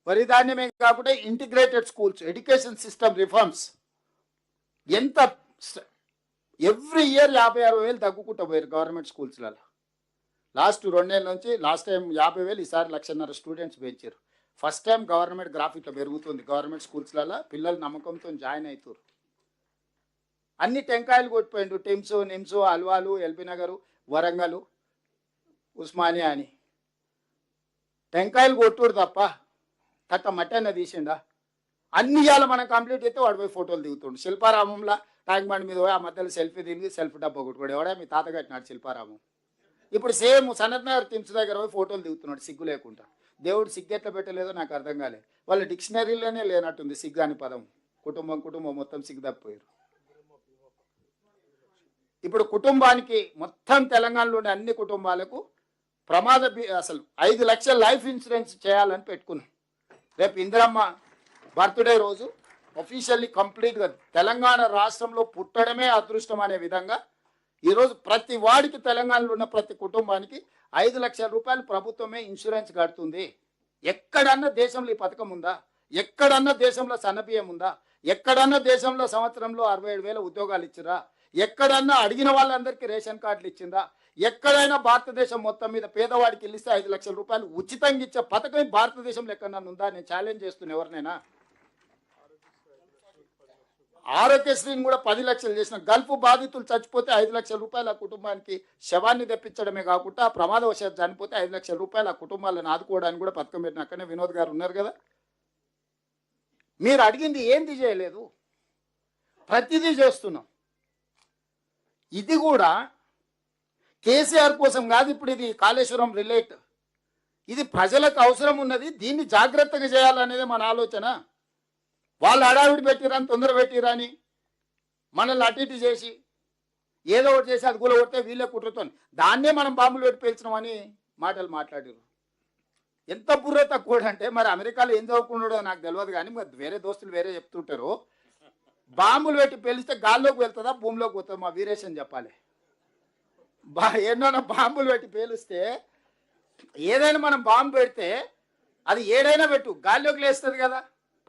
వరిధాన్యమే కాకుండా integrated schools, education system reforms ఎంత ఎవ్రీ ఇయర్ 56,000 తగ్గుకుంటూ పోయారు గవర్నమెంట్ స్కూల్స్లలో. లాస్ట్ 2 నెలల నుంచి లాస్ట్ టైం 50,000, ఈసారి 1,50,000 స్టూడెంట్స్ పెంచారు. ఫస్ట్ టైం గవర్నమెంట్ గ్రాఫిక్లో పెరుగుతుంది గవర్నమెంట్ స్కూల్స్లలో, పిల్లలు నమ్మకంతో జాయిన్ అవుతారు. అన్ని టెంకాయలు కొట్టిపోయిండు, టిమ్స్, నిమ్స్, అల్వాలు, ఎల్బీ నగరు, వరంగల్, ఉస్మానియా అని టెంకాయలు కొట్టుడు తప్ప తట్ట మట్టన్న తీసిండా? అన్ని ఇవాళ మనం కంప్లీట్ అయితే వాడు పోయి ఫోటోలు దిగుతుండు. శిల్పారామంలో ట్యాంక్ బండ్ మీద పోయి ఆ మధ్యలో సెల్ఫీ దిగి సెల్ఫీ డబ్బా కొట్టుకోడు. ఎవడా మీ తాత కట్టినాడు శిల్పారామం. ఇప్పుడు సేమ్ సనత్ నగర్ టిమ్స్ దగ్గర పోయి ఫోటోలు దిగుతున్నాడు సిగ్గు లేకుండా. దేవుడు సిగ్గు ఎట్లా పెట్టలేదో నాకు అర్థం కాలేదు. వాళ్ళ డిక్షనరీలోనే లేనట్టుంది సిగ్గు అని పదం. కుటుంబం మొత్తం సిగ్గు తప్పిపోయారు. ఇప్పుడు కుటుంబానికి మొత్తం తెలంగాణలోని అన్ని కుటుంబాలకు అసలు 5 లక్షల లైఫ్ ఇన్సూరెన్స్ చేయాలని పెట్టుకున్నాం. రేపు ఇందిరమ్మ బర్త్డే రోజు అఫీషియల్లీ కంప్లీట్గా తెలంగాణ రాష్ట్రంలో పుట్టడమే అదృష్టం అనే విధంగా ఈరోజు ప్రతి వాడికి తెలంగాణలో ఉన్న ప్రతి కుటుంబానికి 5 లక్షల రూపాయలు ప్రభుత్వమే ఇన్సూరెన్స్ కడుతుంది. ఎక్కడన్నా దేశంలో ఈ పథకం ఉందా? ఎక్కడన్నా దేశంలో సన్నబియ్యం ఉందా? ఎక్కడన్నా దేశంలో సంవత్సరంలో 67,000 ఉద్యోగాలు ఇచ్చిరా? ఎక్కడన్నా అడిగిన వాళ్ళందరికీ రేషన్ కార్డులు ఇచ్చిందా? ఎక్కడైనా భారతదేశం మొత్తం మీద పేదవాడికి ఇస్తే 5 లక్షల రూపాయలు ఉచితంగా ఇచ్చే పథకం భారతదేశంలో ఎక్కడన్నా ఉందా? నేను ఛాలెంజ్ చేస్తున్నా ఎవరినైనా. ఆరోగ్యశ్రీని కూడా 10 లక్షలు చేసిన. గల్ఫ్ బాధితులు చచ్చిపోతే 5 లక్షల రూపాయలు ఆ కుటుంబానికి శవాన్ని తెప్పించడమే కాకుండా ప్రమాదవశాత్తు చనిపోతే 5 లక్షల రూపాయలు ఆ కుటుంబాలను ఆదుకోవడానికి కూడా పథకం పెట్టిన. అక్కడనే వినోద్ గారు ఉన్నారు కదా. మీరు అడిగింది ఏంది చేయలేదు, ప్రతిదీ చేస్తున్నాం. ఇది కూడా కేసీఆర్ కోసం కాదు. ఇప్పుడు ఇది కాళేశ్వరం రిలేట్, ఇది ప్రజలకు అవసరం ఉన్నది. దీన్ని జాగ్రత్తగా చేయాలనేది మన ఆలోచన. వాళ్ళు హడావిడి పెట్టిరని, తొందర పెట్టిరని మనల్ని అటు ఇటు చేసి ఏదో ఒకటి చేసి అది గుల కొడితే వీళ్ళే కుట్రతోని దాన్నే మనం బాంబులు పెట్టి పేల్చినామని మాటలు మాట్లాడారు. ఎంత బుర్ర తక్కువ అంటే మరి అమెరికాలో ఏం చదువుకున్నాడో నాకు తెలియదు, కానీ మరి వేరే దోస్తులు వేరే చెప్తుంటారు. బాంబులు పెట్టి పేలిస్తే గాల్లోకి వెళ్తుందా భూమిలోకి పోతుందా? మా వీరేషన్ చెప్పాలి. ఎన్నో బాంబులు పెట్టి పేలిస్తే ఏదైనా మనం బాంబు పెడితే అది ఏడైనా పెట్టు గాల్లోకి లేస్తుంది కదా,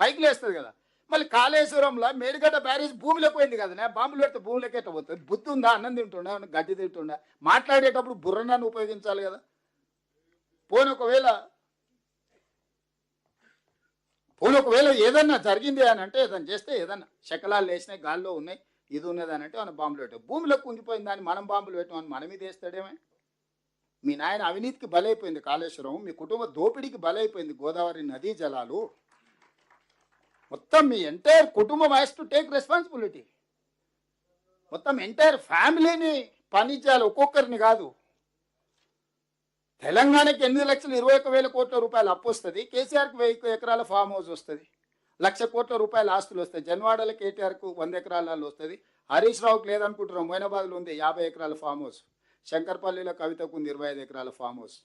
పైకి లేస్తుంది కదా. మళ్ళీ కాళేశ్వరంలో మేడిగడ్డ బ్యారేజ్ భూమిలోకి పోయింది కదా, బాంబులు పెడితే భూమిలోకి ఎట్ట పోతుంది? బుద్ధి ఉందా? అన్నం తింటుండా, గడ్డి తింటుండా? మాట్లాడేటప్పుడు బుర్రనాన్ని ఉపయోగించాలి కదా. పోనీ ఒకవేళ ఏదన్నా జరిగింది అని అంటే ఏదన్నా చేస్తే ఏదన్నా శకలాలు వేసినాయి, గాల్లో ఉన్నాయి, ఇది ఉన్నదని అంటే మనం బాంబులు పెట్టాం. భూమిలో కుంగిపోయిన దాన్ని మనం బాంబులు పెట్టామని మన మీద వేస్తాడేమే. మీ నాయన అవినీతికి బలైపోయింది కాళేశ్వరం, మీ కుటుంబ దోపిడీకి బలైపోయింది గోదావరి నదీ జలాలు. మొత్తం మీ ఎంటైర్ కుటుంబం హ్యాస్ టు టేక్ రెస్పాన్సిబిలిటీ. మొత్తం ఎంటైర్ ఫ్యామిలీని పనిచేయాలి, ఒక్కొక్కరిని కాదు. తెలంగాణకి 8,21,000 కోట్ల రూపాయలు అప్పు వస్తుంది, కేసీఆర్కి 1000 ఎకరాల ఫామ్ హౌస్ వస్తుంది, 1,00,000 కోట్ల రూపాయల ఆస్తులు వస్తాయి. జన్వాడలో కేటీఆర్కు 100 ఎకరాలలో వస్తుంది. హరీష్ రావుకి లేదనుకుంటున్నాం, మొయినాబాద్లో ఉంది 50 ఎకరాల ఫామ్ హౌస్, శంకర్పల్లిలో కవితకు ఉంది 25 ఎకరాల ఫామ్ హౌస్.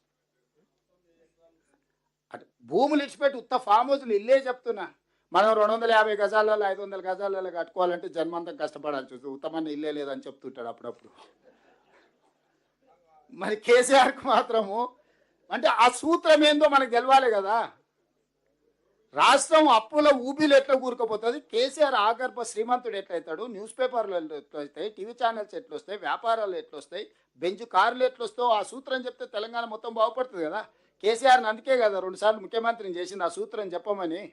అటు భూములు ఇచ్చిపెట్టి ఉత్త ఫామ్ హౌస్లు ఇల్లే చెప్తున్నా. మనం 250 గజాలలో 500 గజాలలో కట్టుకోవాలంటే జన్మంతం కష్టపడాల్సి వస్తుంది. ఉత్తమన్న ఇల్లే లేదని చెప్తుంటాడు అప్పుడప్పుడు. మరి కేసీఆర్కు మాత్రము అంటే ఆ సూత్రం ఏందో మనకు తెలవాలి కదా. రాష్ట్రం అప్పుల ఊబిలు ఎట్లా కూరుకుపోతుంది, కేసీఆర్ ఆగర్భ శ్రీమంతుడు ఎట్లయితాడు, న్యూస్ పేపర్లు ఎట్లా వస్తాయి, టీవీ ఛానల్స్ ఎట్లా వస్తాయి, వ్యాపారాలు ఎట్లా వస్తాయి, బెంచ్ కార్లు ఎట్లా వస్తాయో ఆ సూత్రం చెప్తే తెలంగాణ మొత్తం బాగుపడుతుంది కదా. కేసీఆర్ని అందుకే కదా 2 సార్లు ముఖ్యమంత్రిని చేసింది ఆ సూత్రం చెప్పమని.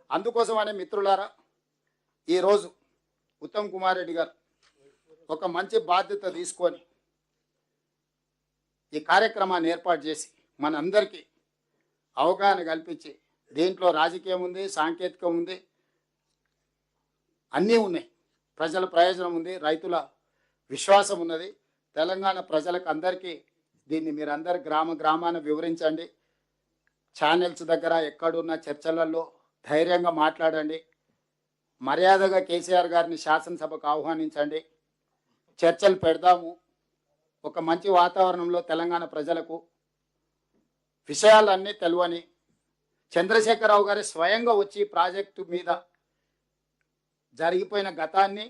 అందుకోసమనే మిత్రులారా, ఈరోజు ఉత్తమ్ కుమార్ రెడ్డి గారు ఒక మంచి బాధ్యత తీసుకొని ఈ కార్యక్రమాన్ని ఏర్పాటు చేసి మనందరికీ అవగాహన కల్పించి, దీంట్లో రాజకీయం ఉంది, సాంకేతికం ఉంది, అన్నీ ఉన్నాయి, ప్రజల ప్రయోజనం ఉంది, రైతుల విశ్వాసం ఉన్నది. తెలంగాణ ప్రజలకు అందరికీ దీన్ని మీరందరు గ్రామాన వివరించండి. ఛానల్స్ దగ్గర ఎక్కడున్న చర్చలలో ధైర్యంగా మాట్లాడండి. మర్యాదగా కేసీఆర్ గారిని శాసనసభకు ఆహ్వానించండి. చర్చలు పెడదాము. ఒక మంచి వాతావరణంలో తెలంగాణ ప్రజలకు విషయాలన్నీ తెలియని చంద్రశేఖరరావు గారి స్వయంగా వచ్చి ప్రాజెక్టు మీద జరిగిపోయిన గతాన్ని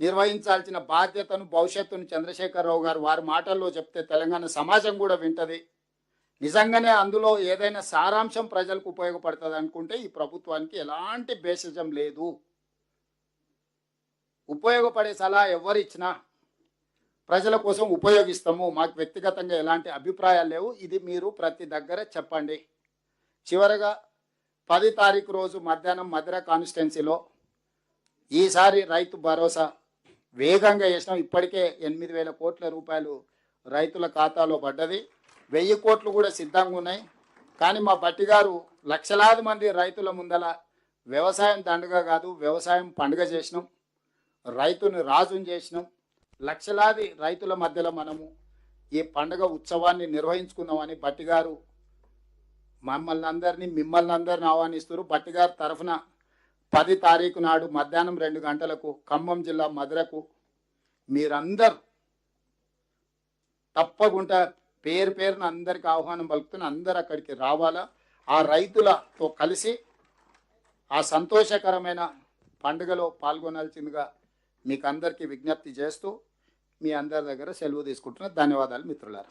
నిర్వహించాల్సిన బాధ్యతను భవిష్యత్తును చంద్రశేఖరరావు గారు వారి మాటల్లో చెప్తే తెలంగాణ సమాజం కూడా వింటది. నిజంగానే అందులో ఏదైనా సారాంశం ప్రజలకు ఉపయోగపడుతుంది అనుకుంటే ఈ ప్రభుత్వానికి ఎలాంటి భేషజం లేదు. ఉపయోగపడే సలహా ఎవరిచ్చినా ప్రజల కోసం ఉపయోగిస్తాము. మాకు వ్యక్తిగతంగా ఎలాంటి అభిప్రాయాలు లేవు. ఇది మీరు ప్రతి దగ్గర చెప్పండి. చివరగా 10 తారీఖు రోజు మధ్యాహ్నం మధుర కాన్స్టిట్యున్సీలో ఈసారి రైతు భరోసా వేగంగా చేసినాం. ఇప్పటికే 8,000 కోట్ల రూపాయలు రైతుల ఖాతాలో పడ్డది. 1000 కోట్లు కూడా సిద్ధంగా ఉన్నాయి. కానీ మా బట్టి గారు లక్షలాది మంది రైతుల ముందల వ్యవసాయం దండగా కాదు, వ్యవసాయం పండుగ చేసినాం, రైతుని రాజుని చేసినాం. లక్షలాది రైతుల మధ్యలో మనము ఈ పండుగ ఉత్సవాన్ని నిర్వహించుకుందామని బట్టి గారు మిమ్మల్ని అందరినీ ఆహ్వానిస్తారు. బట్టి గారి తరఫున 10 తారీఖు నాడు మధ్యాహ్నం 2 గంటలకు ఖమ్మం జిల్లా మధురకు మీరందరూ తప్పకుండా పేరున అందరికి ఆహ్వానం పలుకుతున్న అందరు అక్కడికి రావాలా. ఆ రైతులతో కలిసి ఆ సంతోషకరమైన పండుగలో పాల్గొనాల్సిందిగా మీకు అందరికీ విజ్ఞప్తి చేస్తూ మీ అందరి దగ్గర సెలవు తీసుకుంటున్నా. ధన్యవాదాలు మిత్రులారా.